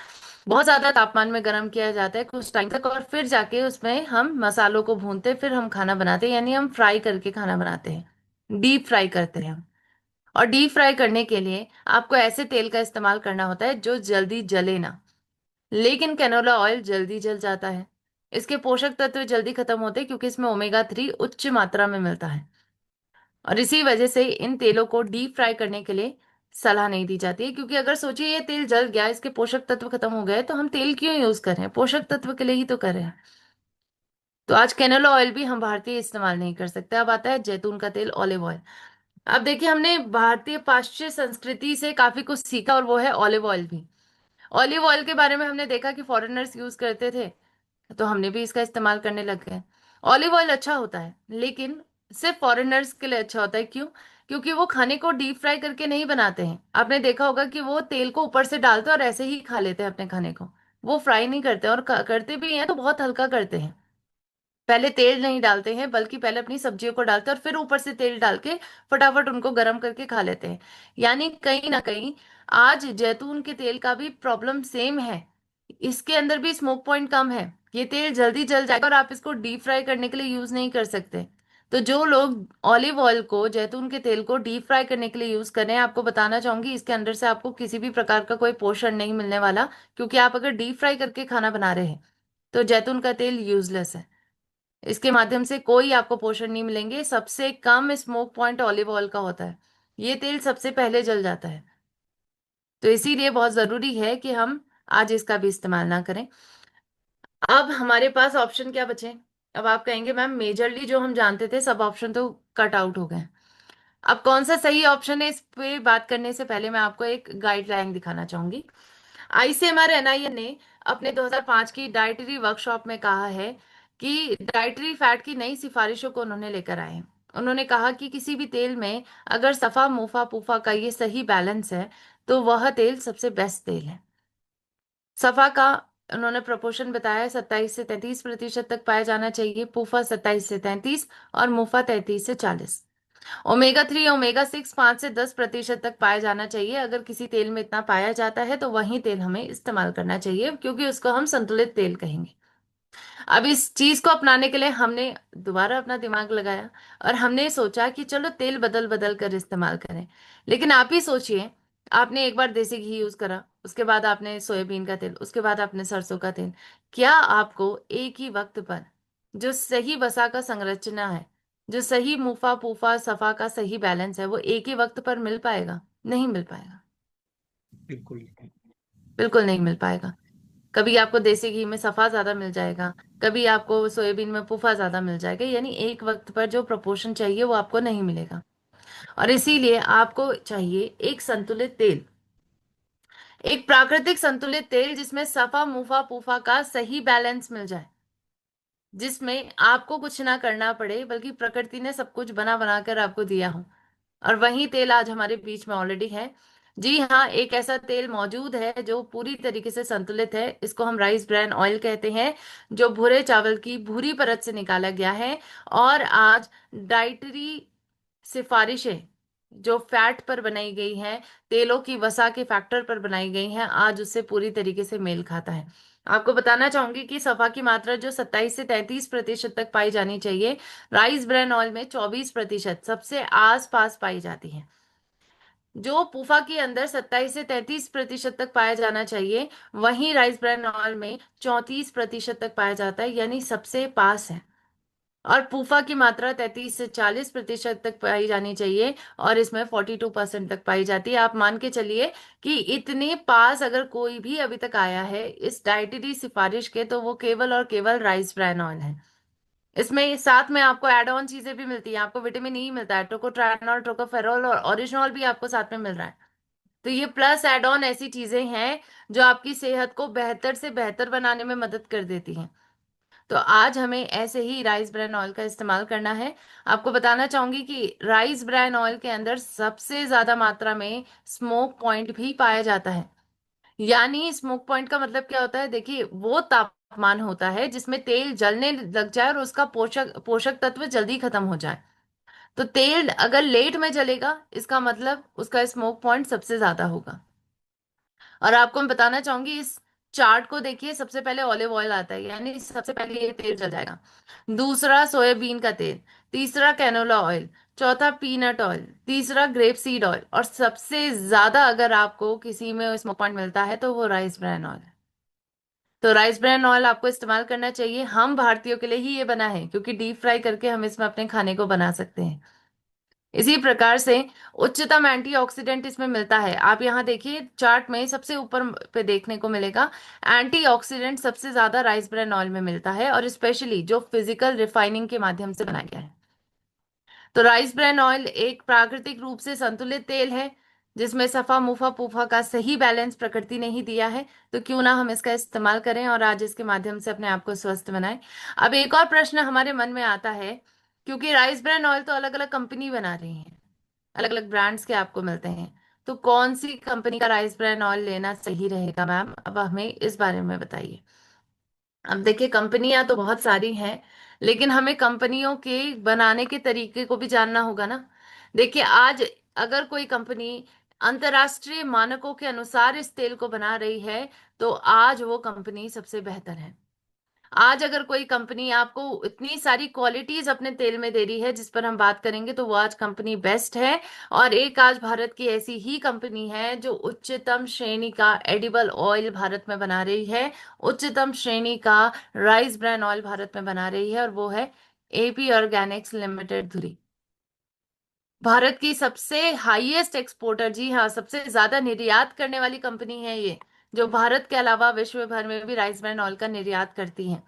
बहुत ज्यादा तापमान में गरम किया जाता है कुछ टाइम तक, और फिर जाके उसमें हम मसालों को भूनते हैं, फिर हम खाना बनाते हैं। यानी हम फ्राई करके खाना बनाते हैं, डीप फ्राई करते हैं हम। और डीप फ्राई करने के लिए आपको ऐसे तेल का इस्तेमाल करना होता है जो जल्दी जले ना। लेकिन कैनोला ऑयल जल्दी जल जाता है। इसके पोषक तत्व जल्दी खत्म होते हैं क्योंकि इसमें ओमेगा 3 उच्च मात्रा में मिलता है। और इसी वजह से इन तेलों को डीप फ्राई करने के लिए सलाह नहीं दी जाती है, क्योंकि अगर सोचिए ये तेल जल गया, इसके पोषक तत्व खत्म हो गए, तो हम तेल क्यों यूज कर रहे हैं? पोषक तत्व के लिए ही तो कर रहे हैं। तो आज कैनोला ऑयल भी हम भारतीय इस्तेमाल नहीं कर सकते। अब आता है जैतून का तेल, ऑलिव ऑयल। अब देखिए, हमने भारतीय पाश्चात्य संस्कृति से काफी कुछ सीखा, और वो है ऑलिव ऑयल भी। ऑलिव ऑयल के बारे में हमने देखा कि फॉरेनर्स यूज करते थे, तो हमने भी इसका इस्तेमाल करने लग गए। ऑलिव ऑयल अच्छा होता है, लेकिन सिर्फ फॉरेनर्स के लिए अच्छा होता है। क्यों? क्योंकि वो खाने को डीप फ्राई करके नहीं बनाते हैं। आपने देखा होगा कि वो तेल को ऊपर से डालते हैं और ऐसे ही खा लेते हैं अपने खाने को। वो फ्राई नहीं करते, और करते भी हैं तो बहुत हल्का करते हैं। पहले तेल नहीं डालते हैं, बल्कि पहले अपनी सब्जियों को डालते हैं और फिर ऊपर से तेल डाल के फटाफट उनको गर्म करके खा लेते हैं। यानी कहीं ना कहीं आज जैतून के तेल का भी प्रॉब्लम सेम है। इसके अंदर भी स्मोक पॉइंट कम है। ये तेल जल्दी जल जाएगा और आप इसको डीप फ्राई करने के लिए यूज नहीं कर सकते। तो जो लोग ऑलिव ऑयल को, जैतून के तेल को डीप फ्राई करने के लिए यूज कर रहे हैं, आपको बताना चाहूंगी इसके अंदर से आपको किसी भी प्रकार का कोई पोषण नहीं मिलने वाला। क्योंकि आप अगर डीप फ्राई करके खाना बना रहे हैं तो जैतून का तेल यूजलेस है। इसके माध्यम से कोई आपको पोषण नहीं मिलेंगे। सबसे कम स्मोक पॉइंट ऑलिव ऑयल का होता है। ये तेल सबसे पहले जल जाता है। तो इसीलिए बहुत जरूरी है कि हम आज इसका भी इस्तेमाल ना करें। अब हमारे पास ऑप्शन क्या बचे? अब आप कहेंगे मैम मेजरली जो हम जानते थे सब ऑप्शन तो कट आउट हो गए। अब कौन सा सही ऑप्शन है, इस पे बात करने से पहले मैं आपको एक गाइडलाइन दिखाना चाहूंगी। आईसीएमआर एनआईएन ने अपने 2005 की डाइटरी वर्कशॉप में कहा है कि डाइटरी फैट की नई सिफारिशों को उन्होंने लेकर आए हैं। उन्होंने कहा कि किसी भी तेल में अगर सफा मुफा पूफा का ये सही बैलेंस है, तो वह तेल सबसे बेस्ट तेल है। सफा का उन्होंने प्रोपोर्शन बताया है, 27 से 33% तक पाया जाना चाहिए। पूफा 27 से 33, और मुफा 33 से 40। ओमेगा 3 ओमेगा 6 5 से 10% तक पाया जाना चाहिए। अगर किसी तेल में इतना पाया जाता है तो वही तेल हमें इस्तेमाल करना चाहिए, क्योंकि उसको हम संतुलित तेल कहेंगे। अब इस चीज को अपनाने के लिए हमने दोबारा अपना दिमाग लगाया और हमने सोचा कि चलो तेल बदल बदल कर इस्तेमाल करें। लेकिन आप ही सोचिए, आपने एक बार देसी घी यूज करा, उसके बाद आपने सोयाबीन का तेल, उसके बाद आपने सरसों का तेल। क्या आपको एक ही वक्त पर जो सही वसा का संरचना है, जो सही मुफा पूफा सफा का सही बैलेंस है, वो एक ही वक्त पर मिल पाएगा? नहीं मिल पाएगा। बिल्कुल। बिल्कुल नहीं मिल पाएगा। कभी आपको देसी घी में सफा ज्यादा मिल जाएगा, कभी आपको सोयाबीन में फूफा ज्यादा मिल जाएगा, यानी एक वक्त पर जो प्रोपोर्शन चाहिए वो आपको नहीं मिलेगा। और इसीलिए आपको चाहिए एक संतुलित तेल, एक प्राकृतिक संतुलित तेल जिसमें सफा मुफा पूफा का सही बैलेंस मिल जाए, जिसमें आपको कुछ ना करना पड़े बल्कि प्रकृति ने सब कुछ बना बना कर आपको दिया हो। और वही तेल आज हमारे बीच में ऑलरेडी है। जी हाँ, एक ऐसा तेल मौजूद है जो पूरी तरीके से संतुलित है। इसको हम राइस ब्रान ऑयल कहते हैं, जो भूरे चावल की भूरी परत से निकाला गया है। और आज डाइटरी सिफारिशें जो फैट पर बनाई गई हैं, तेलों की वसा के फैक्टर पर बनाई गई हैं, आज उससे पूरी तरीके से मेल खाता है। आपको बताना चाहूंगी कि सफा की मात्रा जो 27 से 33% तक पाई जानी चाहिए, राइस ब्रान ऑयल में 24% सबसे आस पास पाई जाती है। जो पूफा के अंदर 27 से 33% तक पाया जाना चाहिए, वहीं राइस ब्रान ऑयल में 34% तक पाया जाता है, यानी सबसे पास है। और पूफा की मात्रा 33 से 40% तक पाई जानी चाहिए, और इसमें 42% तक पाई जाती है। आप मान के चलिए कि इतने पास अगर कोई भी अभी तक आया है इस डाइटरी सिफारिश के, तो वो केवल और केवल राइस ब्रान ऑयल है। इसमें साथ में आपको एड ऑन चीजें भी मिलती हैं। आपको विटामिन ई मिलता है, टोकोट्रानॉल, टोकोफेरॉल और ऑरिजिनॉल भी आपको साथ में मिल रहा है। तो ये प्लस एड ऑन ऐसी चीजें हैं जो आपकी सेहत को बेहतर से बेहतर बनाने में मदद कर देती हैं। तो आज हमें ऐसे ही राइस ब्रान ऑयल का इस्तेमाल करना है। आपको बताना चाहूंगी कि राइस ब्रान ऑयल के अंदर सबसे ज्यादा मात्रा में स्मोक पॉइंट भी पाया जाता है। यानी स्मोक पॉइंट का मतलब क्या होता है? देखिए, वो तापमान होता है जिसमें तेल जलने लग जाए और उसका पोषक पोषक तत्व जल्दी खत्म हो जाए। तो तेल अगर लेट में जलेगा, इसका मतलब उसका स्मोक पॉइंट सबसे ज्यादा होगा। और आपको मैं बताना चाहूंगी, इस चार्ट को देखिए, सबसे पहले ऑलिव ऑयल आता है, यानी सबसे पहले ये तेल जल जाएगा। दूसरा सोयाबीन का तेल, तीसरा कैनोला ऑयल, चौथा पीनट ऑयल, तीसरा ग्रेप सीड ऑयल, और सबसे ज्यादा अगर आपको किसी में स्मोक पॉइंट मिलता है तो वो राइस ब्रान ऑयल है। तो राइस ब्रान ऑयल आपको इस्तेमाल करना चाहिए। हम भारतीयों के लिए ही ये बना है, क्योंकि डीप फ्राई करके हम इसमें अपने खाने को बना सकते हैं। इसी प्रकार से उच्चतम एंटीऑक्सीडेंट इसमें मिलता है। आप यहाँ देखिए, चार्ट में सबसे ऊपर पे देखने को मिलेगा, एंटीऑक्सीडेंट सबसे ज्यादा राइस ब्रान ऑयल में मिलता है, और स्पेशली जो फिजिकल रिफाइनिंग के माध्यम से बनाया गया है। तो राइस ब्रान ऑयल एक प्राकृतिक रूप से संतुलित तेल है, जिसमें सफा मुफा पूफा का सही बैलेंस प्रकृति ने ही दिया है। तो क्यों ना हम इसका इस्तेमाल करें और आज इसके माध्यम से अपने आप को स्वस्थ बनाएं। अब एक और प्रश्न हमारे मन में आता है, क्योंकि राइस ब्रान ऑयल तो अलग अलग कंपनी बना रही है, अलग अलग ब्रांड्स के आपको मिलते हैं, तो कौन सी कंपनी का राइस ब्रान ऑयल लेना सही रहेगा मैम? अब हमें इस बारे में बताइए। अब देखिए, कंपनियां तो बहुत सारी हैं, लेकिन हमें कंपनियों के बनाने के तरीके को भी जानना होगा ना। देखिए, आज अगर कोई कंपनी अंतर्राष्ट्रीय मानकों के अनुसार इस तेल को बना रही है, तो आज वो कंपनी सबसे बेहतर है। आज अगर कोई कंपनी आपको इतनी सारी क्वालिटीज अपने तेल में दे रही है जिस पर हम बात करेंगे, तो वो आज कंपनी बेस्ट है। और एक आज भारत की ऐसी ही कंपनी है जो उच्चतम श्रेणी का एडिबल ऑयल भारत में बना रही है, उच्चतम श्रेणी का राइस ब्रान ऑयल भारत में बना रही है, और वो है एपी ऑर्गेनिक्स लिमिटेड धुरी। भारत की सबसे हाईएस्ट एक्सपोर्टर, जी हाँ, सबसे ज्यादा निर्यात करने वाली कंपनी है ये, जो भारत के अलावा विश्व भर में भी राइस ब्रान ऑयल का निर्यात करती है।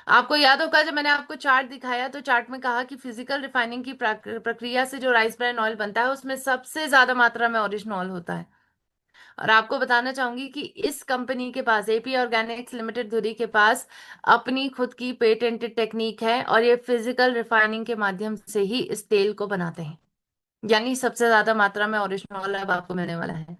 आपको याद होगा, जब मैंने आपको चार्ट दिखाया तो चार्ट में कहा कि फिजिकल रिफाइनिंग की प्रक्रिया से जो राइस ब्रान ऑयल बनता है उसमें सबसे ज्यादा मात्रा में ओरिजिनॉल होता है। और आपको बताना चाहूंगी कि इस कंपनी के पास, एपी ऑर्गेनिक्स लिमिटेड धुरी के पास, अपनी खुद की पेटेंटेड टेक्निक है, और ये फिजिकल रिफाइनिंग के माध्यम से ही इस तेल को बनाते हैं। यानी सबसे ज्यादा मात्रा में ओरिजिनॉल अब आपको मिलने वाला है।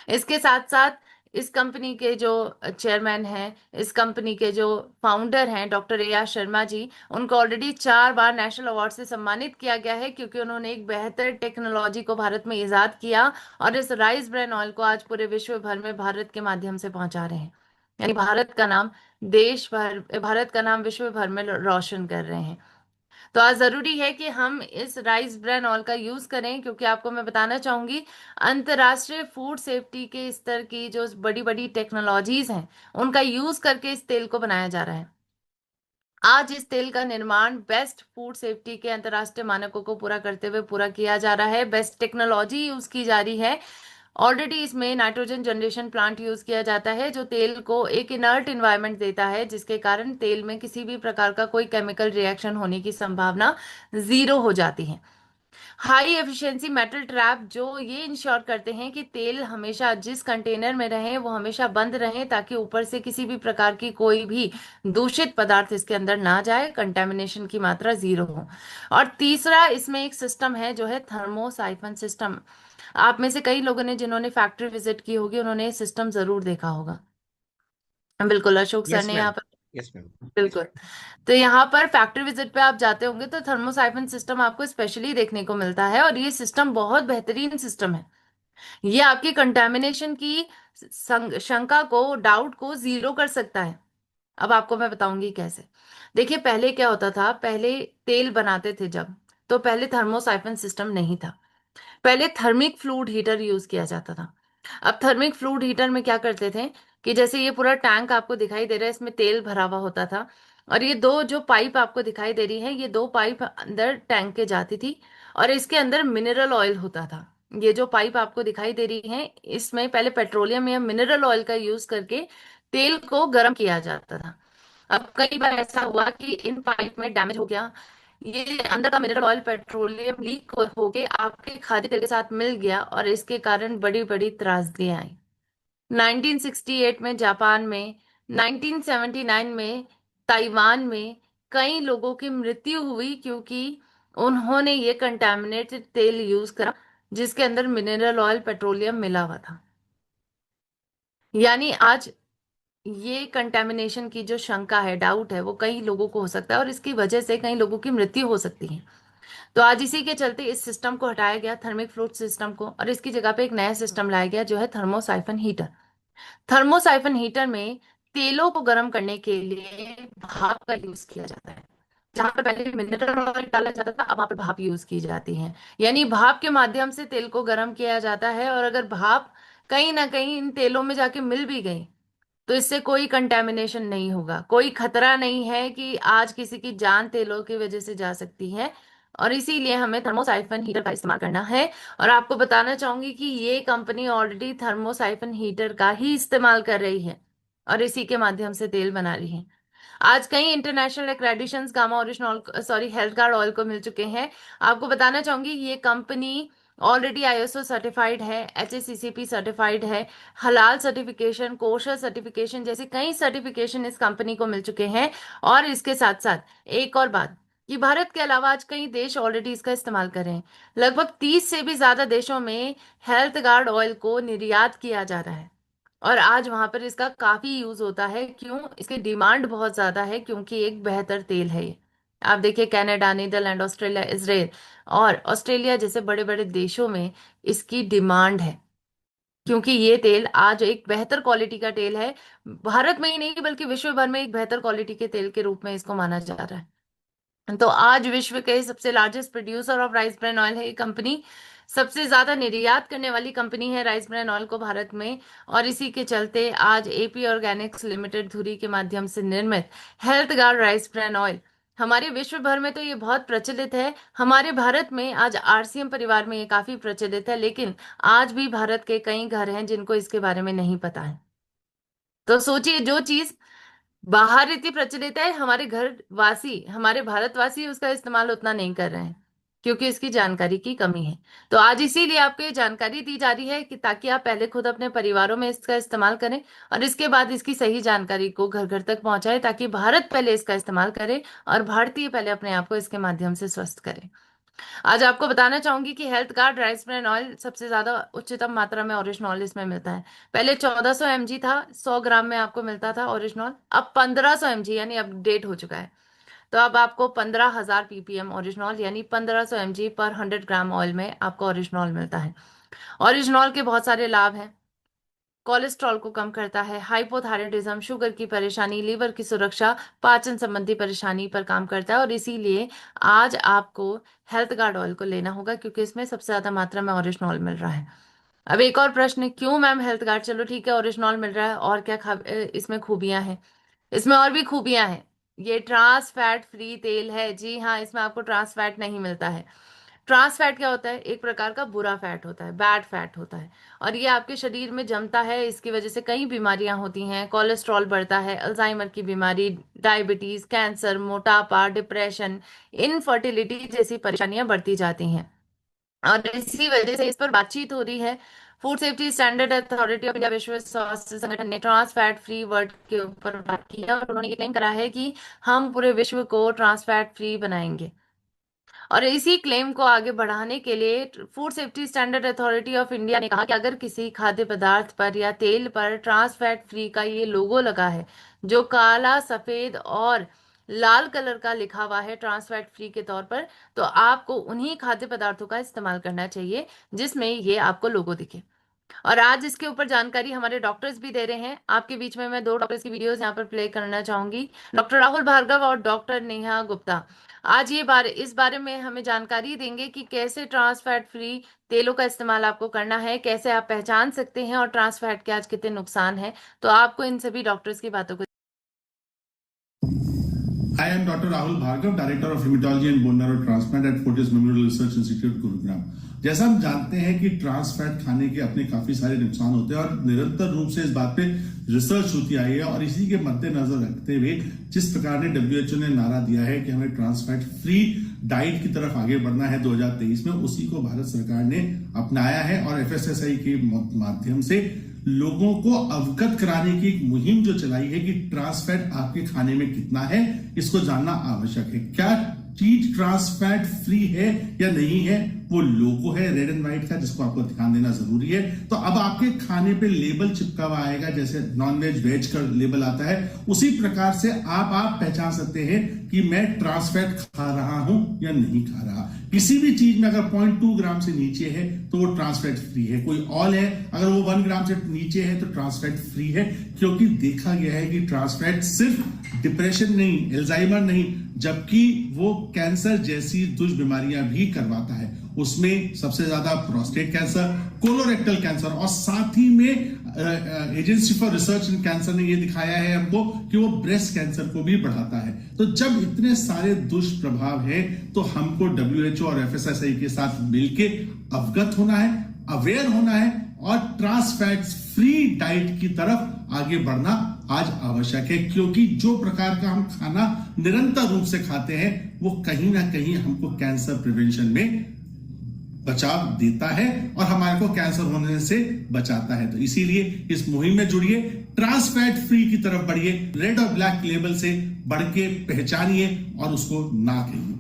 इसके साथ साथ इस कंपनी के जो चेयरमैन हैं, इस कंपनी के जो फाउंडर हैं, doctor A R Sharma ji, उनको ऑलरेडी 4 बार नेशनल अवार्ड से सम्मानित किया गया है, क्योंकि उन्होंने एक बेहतर टेक्नोलॉजी को भारत में इजाद किया, और इस राइस ब्रान ऑयल को आज पूरे विश्व भर में भारत के माध्यम से पहुंचा रहे हैं। यानी भारत का नाम विश्व भर में रोशन कर रहे हैं। तो आज जरूरी है कि हम इस राइस ब्रान ऑयल का यूज करें, क्योंकि आपको मैं बताना चाहूंगी अंतर्राष्ट्रीय फूड सेफ्टी के स्तर की जो बड़ी बड़ी टेक्नोलॉजीज हैं उनका यूज करके इस तेल को बनाया जा रहा है। आज इस तेल का निर्माण बेस्ट फूड सेफ्टी के अंतर्राष्ट्रीय मानकों को पूरा करते हुए पूरा किया जा रहा है। बेस्ट टेक्नोलॉजी यूज की जा रही है। ऑलरेडी इसमें नाइट्रोजन जनरेशन प्लांट यूज किया जाता है जो तेल को एक इनर्ट इन्वायरमेंट देता है, जिसके कारण तेल में किसी भी प्रकार का कोई केमिकल रिएक्शन होने की संभावना जीरो हो जाती है। हाई एफिशिएंसी मेटल ट्रैप जो ये इंश्योर करते हैं कि तेल हमेशा जिस कंटेनर में रहे वो हमेशा बंद रहे, ताकि ऊपर से किसी भी प्रकार की कोई भी दूषित पदार्थ इसके अंदर ना जाए, कंटेमिनेशन की मात्रा जीरो हो। और तीसरा इसमें एक सिस्टम है जो है थर्मोसाइफन सिस्टम। आप में से कई लोगों ने जिन्होंने फैक्ट्री विजिट की होगी उन्होंने ये सिस्टम जरूर देखा होगा। बिल्कुल, अशोक सर यस ने यहाँ मैम। पर। Yes ma'am. बिल्कुल। तो यहाँ पर फैक्ट्री विजिट पे आप जाते होंगे तो थर्मोसाइफन सिस्टम आपको स्पेशली देखने को मिलता है, और ये सिस्टम बहुत बेहतरीन सिस्टम है। ये आपकी कंटेमिनेशन की शंका को, डाउट को जीरो कर सकता है। अब आपको मैं बताऊंगी कैसे। देखिए, पहले क्या होता था, पहले तेल बनाते थे जब, तो पहले थर्मोसाइफन सिस्टम नहीं था। पहले थर्मिक फ्लूड हीटर यूज किया जाता था। अब थर्मिक फ्लूड हीटर में क्या करते थे कि जैसे ये पूरा टैंक आपको दिखाई दे रहा है, इसमें तेल भरा हुआ होता था, और ये दो जो पाइप आपको दिखाई दे रही है, ये दो पाइप अंदर टैंक के जाती थी, और इसके अंदर मिनरल ऑयल होता था। ये जो पाइप आपको दिखाई दे रही है, इसमें पहले पेट्रोलियम या मिनरल ऑयल का यूज करके तेल को गर्म किया जाता था। अब कई बार ऐसा हुआ कि इन पाइप में डैमेज हो गया, ये अंदर का मिनरल ऑयल पेट्रोलियम लीक होके आपके खाद्य तेल के साथ मिल गया, और इसके कारण बड़ी बड़ी त्रासदियां आई। 1968 में जापान में, 1979 में ताइवान में कई लोगों की मृत्यु हुई, क्योंकि उन्होंने ये कंटामिनेटेड तेल यूज करा जिसके अंदर मिनरल ऑयल पेट्रोलियम मिला हुआ था। यानी आज ये कंटेमिनेशन की जो शंका है, डाउट है, वो कई लोगों को हो सकता है, और इसकी वजह से कई लोगों की मृत्यु हो सकती है। तो आज इसी के चलते इस सिस्टम को हटाया गया, थर्मिक फ्लूड सिस्टम को, और इसकी जगह पे एक नया सिस्टम लाया गया जो है थर्मोसाइफन हीटर। थर्मोसाइफन हीटर में तेलों को गर्म करने के लिए भाप का यूज किया जाता है। जहां पर पहले मिनरल ऑयल डाला जाता था, अब वहां पर भाप यूज की जाती है। यानी भाप के माध्यम से तेल को गर्म किया जाता है, और अगर भाप कहीं ना कहीं इन तेलों में जाके मिल भी गई तो इससे कोई कंटेमिनेशन नहीं होगा, कोई खतरा नहीं है कि आज किसी की जान तेलों की वजह से जा सकती है। और इसीलिए हमें थर्मोसाइफन हीटर का इस्तेमाल करना है। और आपको बताना चाहूंगी कि ये कंपनी ऑलरेडी थर्मोसाइफन हीटर का ही इस्तेमाल कर रही है, और इसी के माध्यम से तेल बना रही है। आज कई international accreditations gamma original, sorry, health guard oil को मिल चुके हैं। आपको बताना चाहूंगी ये कंपनी ऑलरेडी आईएसओ सर्टिफाइड है, एचएसीसीपी सर्टिफाइड है, हलाल सर्टिफिकेशन, कोशर सर्टिफिकेशन जैसे कई सर्टिफिकेशन इस कंपनी को मिल चुके हैं। और इसके साथ साथ एक और बात, कि भारत के अलावा आज कई देश ऑलरेडी इसका इस्तेमाल कर रहे हैं। लगभग 30 से भी ज्यादा देशों में हेल्थ गार्ड ऑयल को निर्यात किया जा रहा है, और आज वहां पर इसका काफी यूज होता है। क्यों? इसकी डिमांड बहुत ज्यादा है, क्योंकि एक बेहतर तेल है ये। आप देखिए, कनाडा, नीदरलैंड, ऑस्ट्रेलिया, इसराइल और ऑस्ट्रेलिया जैसे बड़े बड़े देशों में इसकी डिमांड है, क्योंकि ये तेल आज एक बेहतर क्वालिटी का तेल है। भारत में ही नहीं बल्कि विश्व भर में एक बेहतर क्वालिटी के तेल के रूप में इसको माना जा रहा है। तो आज विश्व के सबसे largest producer of rice bran oil है ये कंपनी। सबसे ज्यादा निर्यात करने वाली कंपनी है राइस ब्रान ऑयल को भारत में। और इसी के चलते आज एपी ऑर्गेनिक्स लिमिटेड धुरी के माध्यम से निर्मित health guard rice bran oil हमारे विश्व भर में तो ये बहुत प्रचलित है। हमारे भारत में आज आरसीएम परिवार में ये काफी प्रचलित है, लेकिन आज भी भारत के कई घर हैं जिनको इसके बारे में नहीं पता है। तो सोचिए, जो चीज बाहर इतनी प्रचलित है, हमारे घर वासी, हमारे भारतवासी उसका इस्तेमाल उतना नहीं कर रहे हैं, क्योंकि इसकी जानकारी की कमी है। तो आज इसीलिए आपको ये जानकारी दी जा रही है कि ताकि आप पहले खुद अपने परिवारों में इसका इस्तेमाल करें, और इसके बाद इसकी सही जानकारी को घर घर तक पहुंचाएं, ताकि भारत पहले इसका इस्तेमाल करे और भारतीय पहले अपने आप को इसके माध्यम से स्वस्थ करें। आज आपको बताना चाहूंगी कि health card rice bran oil सबसे ज्यादा उच्चतम मात्रा में ओरिजिनॉल इसमें मिलता है। पहले 1400 mg था, 100 ग्राम में आपको मिलता था ओरिजिनॉल। अब 1500 mg यानी अपडेट हो चुका है। तो अब आपको 15,000 ppm ओरिजिनॉल यानी 1500 mg पर 100 ग्राम ऑयल में आपको ओरिजिनॉल मिलता है। ओरिजिनॉल के बहुत सारे लाभ हैं। कोलेस्ट्रॉल को कम करता है, हाइपोथायराइडिज्म, शुगर की परेशानी, लीवर की सुरक्षा, पाचन संबंधी परेशानी पर काम करता है। और इसीलिए आज आपको हेल्थ गार्ड ऑयल को लेना होगा, क्योंकि इसमें सबसे ज्यादा मात्रा में ओरिजिनॉल मिल रहा है। अब एक और प्रश्न, क्यों मैम हेल्थ गार्ड? चलो ठीक है, ओरिजिनॉल मिल रहा है, और क्या इसमें खूबियां हैं? इसमें और भी खूबियां हैं। ये ट्रांस फैट फ्री तेल है। जी हाँ, इसमें आपको ट्रांस फैट नहीं मिलता है। ट्रांस फैट क्या होता है? एक प्रकार का बुरा फैट होता है, बैड फैट होता है, और ये आपके शरीर में जमता है। इसकी वजह से कई बीमारियां होती हैं। कोलेस्ट्रॉल बढ़ता है, अल्जाइमर की बीमारी, डायबिटीज, कैंसर, मोटापा, डिप्रेशन, इनफर्टिलिटी जैसी परेशानियां बढ़ती जाती हैं। और इसी वजह से इस पर बातचीत हो रही है। Food safety standard authority of India, विश्व स्वास्थ्य संगठन ने ट्रांस फैट फ्री वर्ल्ड के ऊपर बात की है, और उन्होंने ये क्लेम करा है कि हम पूरे विश्व को ट्रांस फैट फ्री बनाएंगे। और इसी क्लेम को आगे बढ़ाने के लिए food safety standard authority of India ने कहा कि अगर किसी खाद्य पदार्थ पर या तेल पर ट्रांस फैट फ्री का ये लोगो लगा है, जो काला, सफेद और लाल कलर का लिखा हुआ है ट्रांस फैट फ्री के तौर पर, तो आपको उन्हीं खाद्य पदार्थों का इस्तेमाल करना चाहिए जिसमें ये आपको लोगो दिखे। और आज इसके ऊपर जानकारी हमारे डॉक्टर्स भी दे रहे हैं। आपके बीच में मैं दो डॉक्टर्स की वीडियोस यहाँ पर प्ले करना चाहूंगी, डॉक्टर राहुल भार्गव और डॉक्टर नेहा गुप्ता। आज इस बारे में हमें जानकारी देंगे कि कैसे ट्रांस फैट फ्री तेलों का इस्तेमाल आपको करना है, कैसे आप पहचान सकते हैं, और ट्रांस फैट के आज कितने नुकसान हैं। तो आपको इन सभी डॉक्टर्स की बातों को। I am Dr. Rahul Bhargav, Director of Hematology and Bone Marrow Transplant at Fortis Memorial Research Institute, Gurugram. जैसा हम जानते हैं कि ट्रांस फैट खाने के अपने काफी सारे नुकसान होते हैं, और निरंतर रूप से इस बात पे रिसर्च होती आई है। और इसी के मद्देनजर रखते हुए जिस प्रकार ने WHO ने नारा दिया है कि हमें ट्रांस फैट फ्री डाइट की तरफ आगे बढ़ना है 2023 में, उसी को भारत सरकार ने अपनाया है। और FSSAI के माध्यम से लोगों को अवगत कराने की एक मुहिम जो चलाई है कि ट्रांस फैट आपके खाने में कितना है, इसको जानना आवश्यक है। क्या चीज ट्रांस फैट फ्री है या नहीं है, वो लोगो है रेड एंड व्हाइट का, जिसको आपको ध्यान देना जरूरी है। तो अब आपके खाने पे लेबल चिपका हुआ आएगा, जैसे नॉन वेज वेज का लेबल आता है, उसी प्रकार से आप पहचान सकते हैं कि मैं ट्रांस फैट खा रहा हूं या नहीं खा रहा। किसी भी चीज में अगर 0.2 ग्राम से नीचे है तो वो ट्रांस फैट फ्री है। कोई ऑल है, अगर वो 1 ग्राम से नीचे है तो ट्रांस फैट फ्री है। क्योंकि देखा गया है कि ट्रांस फैट सिर्फ डिप्रेशन नहीं, अल्जाइमर नहीं, जबकि वो कैंसर जैसी दुष्बीमारियां भी करवाता है। उसमें सबसे ज्यादा प्रोस्टेट कैंसर, कोलोरेक्टल कैंसर, और साथ ही में agency for research in cancer ने यह दिखाया है हमको कि वो ब्रेस्ट कैंसर को भी बढ़ाता है। तो जब इतने सारे दुष्प्रभाव हैं तो हमको WHO और FSSAI के साथ मिलके अवगत होना है, अवेयर होना है, और ट्रांस फैट फ्री डाइट की तरफ आगे बढ़ना आज आवश्यक है। क्योंकि जो प्रकार का हम खाना निरंतर रूप से खाते हैं वो कहीं ना कहीं हमको कैंसर प्रिवेंशन में बचाव देता है और हमारे को कैंसर होने से बचाता है। तो इसीलिए इस मुहिम में जुड़िए, ट्रांस फैट फ्री की तरफ बढ़िए, रेड और ब्लैक लेबल से बढ़ के पहचानिए और उसको ना कहिए।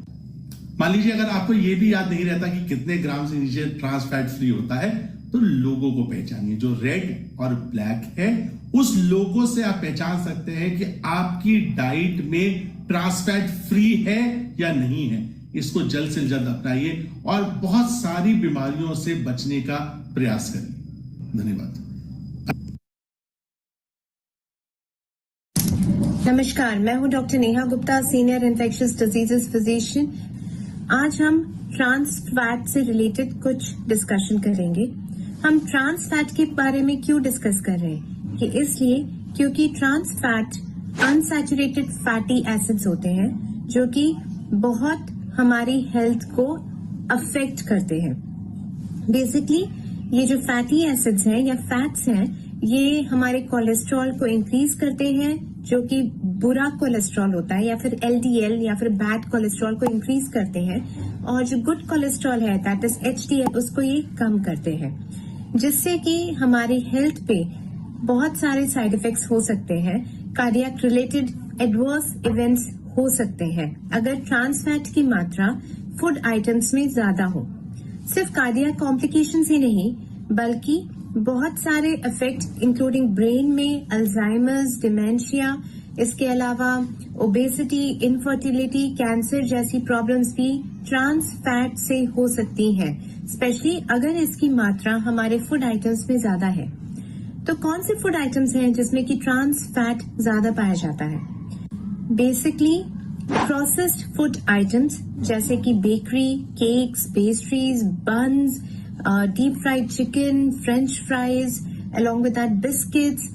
मान लीजिए अगर आपको यह भी याद नहीं रहता कि कितने ग्राम से नीचे ट्रांस फैट फ्री होता है, तो लोगों को पहचानिए। जो रेड और ब्लैक है, उस लोगों से आप पहचान सकते हैं कि आपकी डाइट में ट्रांस फैट फ्री है या नहीं है। इसको जल्द से जल्द अपनाइए और बहुत सारी बीमारियों से बचने का प्रयास करिए। धन्यवाद। नमस्कार, मैं हूं doctor Neha Gupta, senior infectious diseases physician. आज हम ट्रांस फैट से रिलेटेड कुछ डिस्कशन करेंगे। हम ट्रांस फैट के बारे में क्यों डिस्कस कर रहे हैं? कि इसलिए क्योंकि trans fat unsaturated fatty acids होते हैं जो कि बहुत हमारी हेल्थ को अफेक्ट करते हैं। बेसिकली ये जो फैटी एसिड्स हैं या फैट्स हैं, ये हमारे कोलेस्ट्रॉल को इंक्रीज करते हैं, जो कि बुरा कोलेस्ट्रॉल होता है, या फिर LDL या फिर बैड कोलेस्ट्रॉल को इंक्रीज करते हैं। और जो गुड कोलेस्ट्रॉल है, दैट इज HDL, उसको ये कम करते हैं, जिससे कि हमारी हेल्थ पे बहुत सारे साइड इफेक्ट्स हो सकते हैं। कार्डियक रिलेटेड एडवर्स इवेंट्स हो सकते हैं अगर ट्रांस फैट की मात्रा फूड आइटम्स में ज्यादा हो। सिर्फ कार्डियक कॉम्प्लिकेशंस ही नहीं, बल्कि बहुत सारे इफेक्ट इंक्लूडिंग ब्रेन में, अल्जाइमर्स, डिमेंशिया, इसके अलावा ओबेसिटी, इनफर्टिलिटी, कैंसर जैसी प्रॉब्लम्स भी ट्रांस फैट से हो सकती हैं, स्पेशली अगर इसकी मात्रा हमारे फूड आइटम्स में ज्यादा है। तो कौन से फूड आइटम्स हैं जिसमें कि ट्रांस फैट ज्यादा पाया जाता है? बेसिकली प्रोसेस्ड फूड आइटम्स जैसे कि bakery, cakes, pastries, buns, deep fried chicken, french fries, along with that biscuits,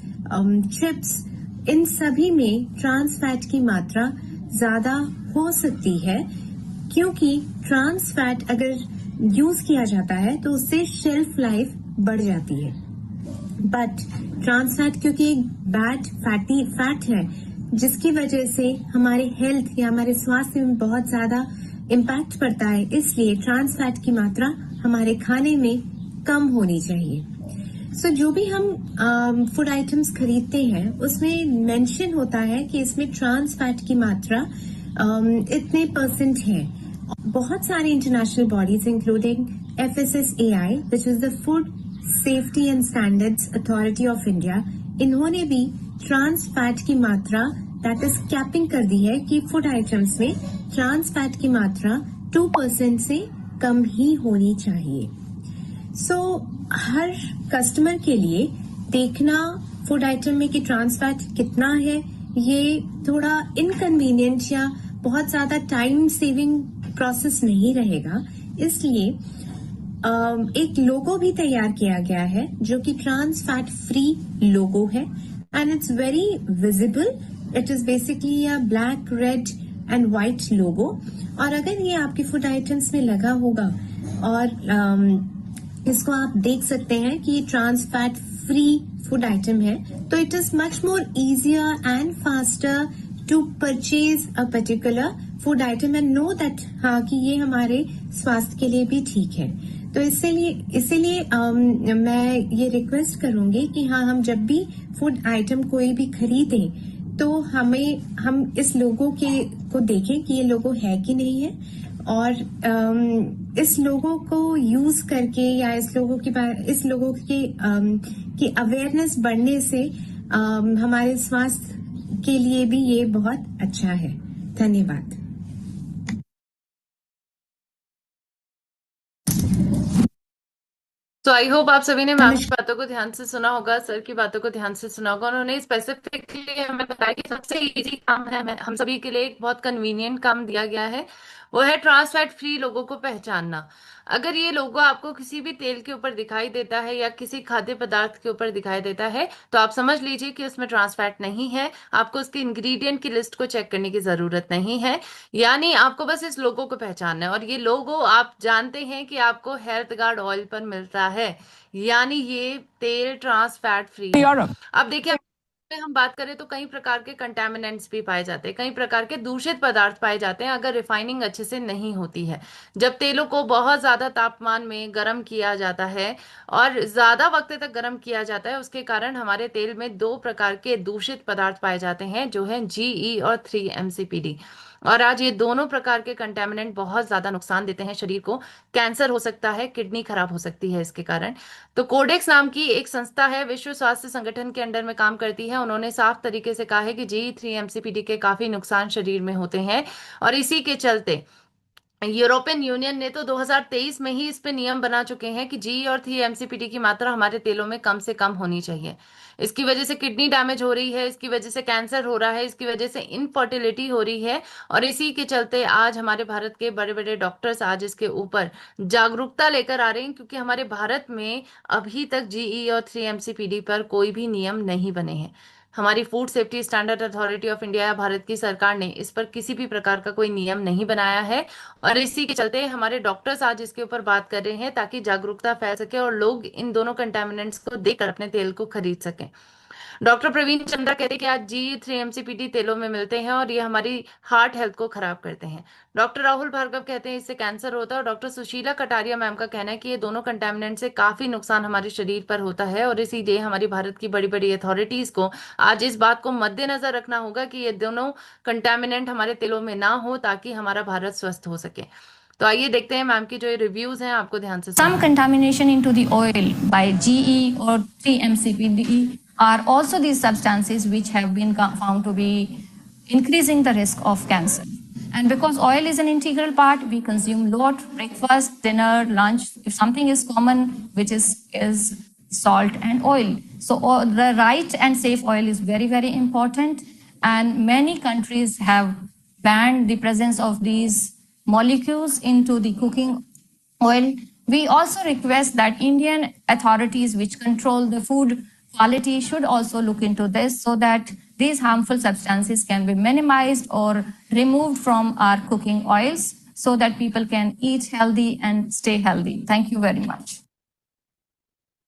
chips, इन सभी में ट्रांस फैट की मात्रा ज्यादा हो सकती है, क्योंकि ट्रांस फैट अगर यूज किया जाता है तो उससे शेल्फ लाइफ बढ़ जाती है। बट ट्रांस फैट क्योंकि एक बैड फैटी फैट है जिसकी वजह से हमारे हेल्थ या हमारे स्वास्थ्य में बहुत ज्यादा इम्पैक्ट पड़ता है, इसलिए ट्रांस फैट की मात्रा हमारे खाने में कम होनी चाहिए। सो जो भी हम फूड आइटम्स खरीदते हैं उसमें मेंशन होता है कि इसमें ट्रांस फैट की मात्रा इतने % है। बहुत सारे international bodies including FSSAI, which is the food safety and standards authority of India, इन्होंने भी ट्रांस फैट की मात्रा दैट इज कैपिंग कर दी है कि फूड आइटम्स में ट्रांस फैट की मात्रा 2% से कम ही होनी चाहिए। सो हर कस्टमर के लिए देखना फूड आइटम में कि ट्रांस फैट कितना है, ये थोड़ा इनकन्वीनियंट या बहुत ज्यादा टाइम सेविंग प्रोसेस नहीं रहेगा, इसलिए एक लोगो भी तैयार किया गया है जो कि ट्रांस फैट फ्री लोगो है and it's very visible. It is basically a black, red and white logo, और अगर ये आपके फूड आइटम्स में लगा होगा और इसको आप देख सकते हैं कि ये trans fat free food item है, तो it is much more easier and faster to purchase a particular food item and know that हाँ कि ये हमारे स्वास्थ्य के लिए भी ठीक है। तो इसीलिए मैं ये रिक्वेस्ट करूंगी कि हाँ, हम जब भी फूड आइटम कोई भी खरीदें तो हम इस लोगो को देखें कि ये लोगो है कि नहीं है, और इस लोगों को यूज करके या इस लोगों की अवेयरनेस बढ़ने से हमारे स्वास्थ्य के लिए भी ये बहुत अच्छा है। धन्यवाद। तो आई होप आप सभी ने मैम की बातों को ध्यान से सुना होगा, सर की बातों को ध्यान से सुना होगा। उन्होंने स्पेसिफिकली हमें बताया कि सबसे इजी काम है, हम सभी के लिए एक बहुत कन्वीनियंट काम दिया गया है, वो है ट्रांस फैट फ्री लोगों को पहचानना। अगर ये लोगो आपको किसी भी तेल के ऊपर दिखाई देता है या किसी खाद्य पदार्थ के ऊपर दिखाई देता है तो आप समझ लीजिए कि उसमें ट्रांस फैट नहीं है। आपको उसके इंग्रेडिएंट की लिस्ट को चेक करने की जरूरत नहीं है, यानी आपको बस इस लोगो को पहचानना है। और ये लोगो आप जानते हैं कि आपको हेल्थ गार्ड ऑयल पर मिलता है, यानी ये तेल ट्रांस फैट फ्री है। अब देखिए, हम बात करें तो कई प्रकार के कंटेमिनेंट्स भी पाए जाते हैं, कई प्रकार के दूषित पदार्थ पाए जाते हैं अगर रिफाइनिंग अच्छे से नहीं होती है। जब तेलों को बहुत ज्यादा तापमान में गर्म किया जाता है और ज्यादा वक्त तक गर्म किया जाता है, उसके कारण हमारे तेल में 2 प्रकार के दूषित पदार्थ पाए जाते हैं जो है GE और 3-MCPD। और आज ये दोनों प्रकार के कंटेमिनेंट बहुत ज्यादा नुकसान देते हैं शरीर को। कैंसर हो सकता है, किडनी खराब हो सकती है इसके कारण। तो कोडेक्स नाम की एक संस्था है, विश्व स्वास्थ्य संगठन के अंडर में काम करती है। उन्होंने साफ तरीके से कहा है कि GE3-MCPD के काफी नुकसान शरीर में होते हैं, और इसी के चलते यूरोपियन यूनियन ने तो 2023 में ही इस पे नियम बना चुके हैं कि जी और 3-MCPD की मात्रा हमारे तेलों में कम से कम होनी चाहिए। इसकी वजह से किडनी डैमेज हो रही है, इसकी वजह से कैंसर हो रहा है, इसकी वजह से इनफर्टिलिटी हो रही है, और इसी के चलते आज हमारे भारत के बड़े बड़े डॉक्टर्स आज इसके ऊपर जागरूकता लेकर आ रहे हैं, क्योंकि हमारे भारत में अभी तक GE और 3-MCPD पर कोई भी नियम नहीं बने हैं। हमारी food safety standard authority of India या भारत की सरकार ने इस पर किसी भी प्रकार का कोई नियम नहीं बनाया है, और इसी के चलते हमारे डॉक्टर्स आज इसके ऊपर बात कर रहे हैं ताकि जागरूकता फैल सके और लोग इन दोनों कंटेमिनेंट्स को देखकर अपने तेल को खरीद सकें। डॉक्टर प्रवीण चंद्रा कहते हैं कि आज GE3-MCPD तेलों में मिलते हैं और ये हमारी हार्ट हेल्थ को खराब करते हैं। डॉक्टर राहुल भार्गव कहते हैं इससे कैंसर होता है, और डॉक्टर सुशीला कटारिया मैम का कहना है कि ये दोनों कंटेमिनेंट से काफी नुकसान हमारे शरीर पर होता है, और इसीलिए हमारी भारत की बड़ी बड़ी अथॉरिटीज को आज इस बात को मद्देनजर रखना होगा कि ये दोनों कंटेमिनेंट हमारे तेलों में ना हो, ताकि हमारा भारत स्वस्थ हो सके। तो आइए देखते हैं मैम की जो रिव्यूज हैं, आपको ध्यान से Some contamination into the oil by GE or 3-MCPD are also these substances which have been found to be increasing the risk of cancer. And because oil is an integral part, we consume lot, breakfast, dinner, lunch. If something is common, which is salt, and oil. So the right and safe oil is very, very important. And many countries have banned the presence of these molecules into the cooking oil. We also request that Indian authorities which control the food quality should also look into this so that these harmful substances can be minimized or removed from our cooking oils so that people can eat healthy and stay healthy. Thank you very much.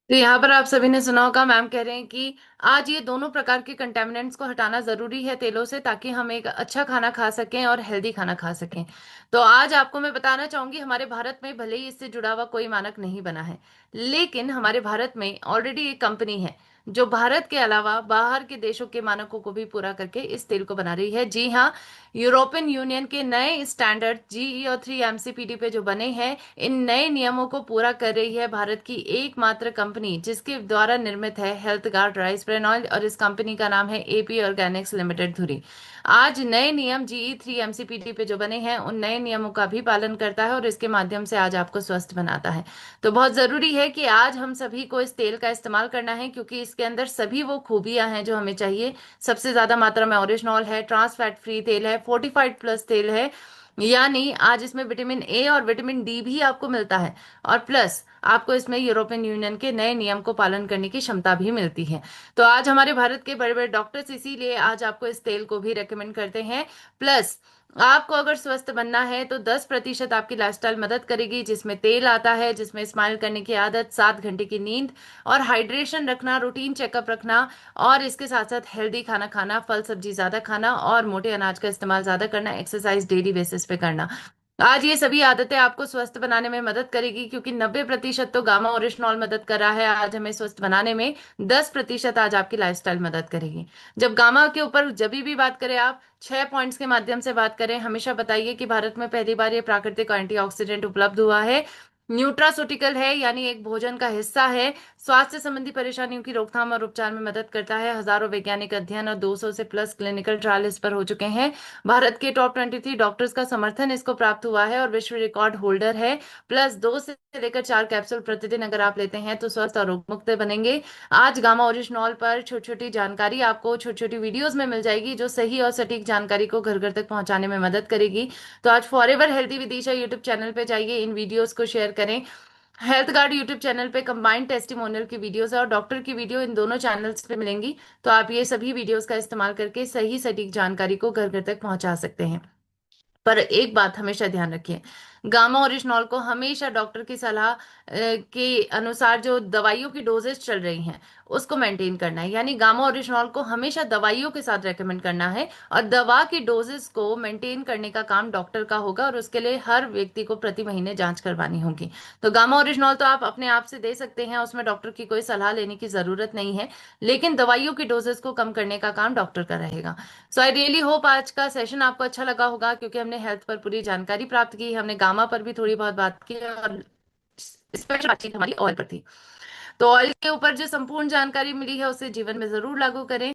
तो यहाँ पर आप सभी ने सुना होगा, मैम कह रहे हैं कि आज ये दोनों प्रकार के कंटेमिनेंट्स को हटाना जरूरी है तेलों से, ताकि हम एक अच्छा खाना खा सकें और हेल्दी खाना खा सकें। तो आज आपको मैं बताना चाहूंगी, हमारे भारत में भले ही इससे जुड़ा हुआ कोई मानक नहीं बना है, लेकिन हमारे भारत में ऑलरेडी एक कंपनी है जो भारत के अलावा बाहर के देशों के मानकों को भी पूरा करके इस तेल को बना रही है। जी हाँ, यूरोपियन यूनियन के नए स्टैंडर्ड जीई और 3 एमसीपीडी पे जो बने हैं, इन नए नियमों को पूरा कर रही है भारत की एकमात्र कंपनी, जिसके द्वारा निर्मित है health guard rice bran oil, और इस कंपनी का नाम है एपी ऑर्गेनिक्स लिमिटेड धुरी। आज नए नियम जीई 3 एमसीपीडी पे जो बने हैं, उन नए नियमों का भी पालन करता है और इसके माध्यम से आज आपको स्वस्थ बनाता है। तो बहुत जरूरी है कि आज हम सभी को इस तेल का इस्तेमाल करना है, क्योंकि इसके अंदर सभी वो खूबियां हैं जो हमें चाहिए। सबसे ज्यादा मात्रा में ओरिजिनॉल है, ट्रांस फैट फ्री तेल है, फोर्टिफाइड प्लस तेल है, यानी आज इसमें विटामिन ए और विटामिन डी भी आपको मिलता है, और प्लस आपको इसमें यूरोपियन यूनियन के नए नियम को पालन करने की क्षमता भी मिलती है। तो आज हमारे भारत के बड़े बड़े डॉक्टर्स इसीलिए आज आपको इस तेल को भी रेकमेंड करते हैं। प्लस आपको अगर स्वस्थ बनना है तो 10% आपकी लाइफस्टाइल मदद करेगी, जिसमें तेल आता है, जिसमें स्माइल करने की आदत, 7 घंटे की नींद और हाइड्रेशन रखना, रूटीन चेकअप रखना, और इसके साथ साथ हेल्दी खाना खाना, फल सब्जी ज्यादा खाना और मोटे अनाज का इस्तेमाल ज्यादा करना, एक्सरसाइज डेली बेसिस पे करना। आज ये सभी आदतें आपको स्वस्थ बनाने में मदद करेगी, क्योंकि 90% तो गामा ओरिजिनॉल मदद कर रहा है आज हमें स्वस्थ बनाने में, 10% आज आपकी लाइफस्टाइल मदद करेगी। जब गामा के ऊपर जब भी बात करें, आप 6 पॉइंट्स के माध्यम से बात करें, हमेशा बताइए कि भारत में पहली बार ये प्राकृतिक एंटीऑक्सीडेंट उपलब्ध हुआ है, न्यूट्रास्यूटिकल है, यानी एक भोजन का हिस्सा है, स्वास्थ्य संबंधी परेशानियों की रोकथाम और उपचार में मदद करता है। हजारों वैज्ञानिक अध्ययन और 200 से प्लस क्लिनिकल ट्रायल इस पर हो चुके हैं। भारत के टॉप 23 डॉक्टर्स का समर्थन इसको प्राप्त हुआ है और विश्व रिकॉर्ड होल्डर है। प्लस 2 से लेकर 4 कैप्सूल प्रतिदिन अगर आप लेते हैं तो स्वस्थ और रोग मुक्त बनेंगे। आज गामा ओरिजिनॉल पर छोटी छोटी जानकारी आपको छोटी छोटी वीडियोस में मिल जाएगी, जो सही और सटीक जानकारी को घर घर तक पहुंचाने में मदद करेगी। तो आज forever healthy Vidisha YouTube channel पे जाइए, इन वीडियोस को शेयर करें। हेल्थ गार्ड यूट्यूब चैनल पे कंबाइंड टेस्टिमोनियल की वीडियोस और डॉक्टर की वीडियो इन दोनों चैनल्स पे मिलेंगी। तो आप ये सभी वीडियोस का इस्तेमाल करके सही सटीक जानकारी को घर घर तक पहुंचा सकते हैं। पर एक बात हमेशा ध्यान रखिए, गामा ओरिजिनॉल को हमेशा डॉक्टर की सलाह के अनुसार जो दवाइयों की डोजेस चल रही हैं उसको मेंटेन करना है, यानी गामा ओरिजिनॉल को हमेशा दवाइयों के साथ रेकमेंड करना है, और दवा की डोजेस को मेंटेन करने का काम डॉक्टर का होगा, और उसके लिए हर व्यक्ति को प्रति महीने जांच करवानी होगी। तो गामा ओरिजिनॉल तो आप अपने आप से दे सकते हैं, उसमें डॉक्टर की कोई सलाह लेने की जरूरत नहीं है, लेकिन दवाइयों की डोजेस को कम करने का काम डॉक्टर का रहेगा। सो आई रियली होप आज का सेशन आपको अच्छा लगा होगा, क्योंकि हमने हेल्थ पर पूरी जानकारी प्राप्त की, हमने गामा पर भी थोड़ी बहुत बात की, और स्पेशल बातचीत हमारी ऑयल पर थी। तो ऑयल के ऊपर जो संपूर्ण जानकारी मिली है उसे जीवन में जरूर लागू करें।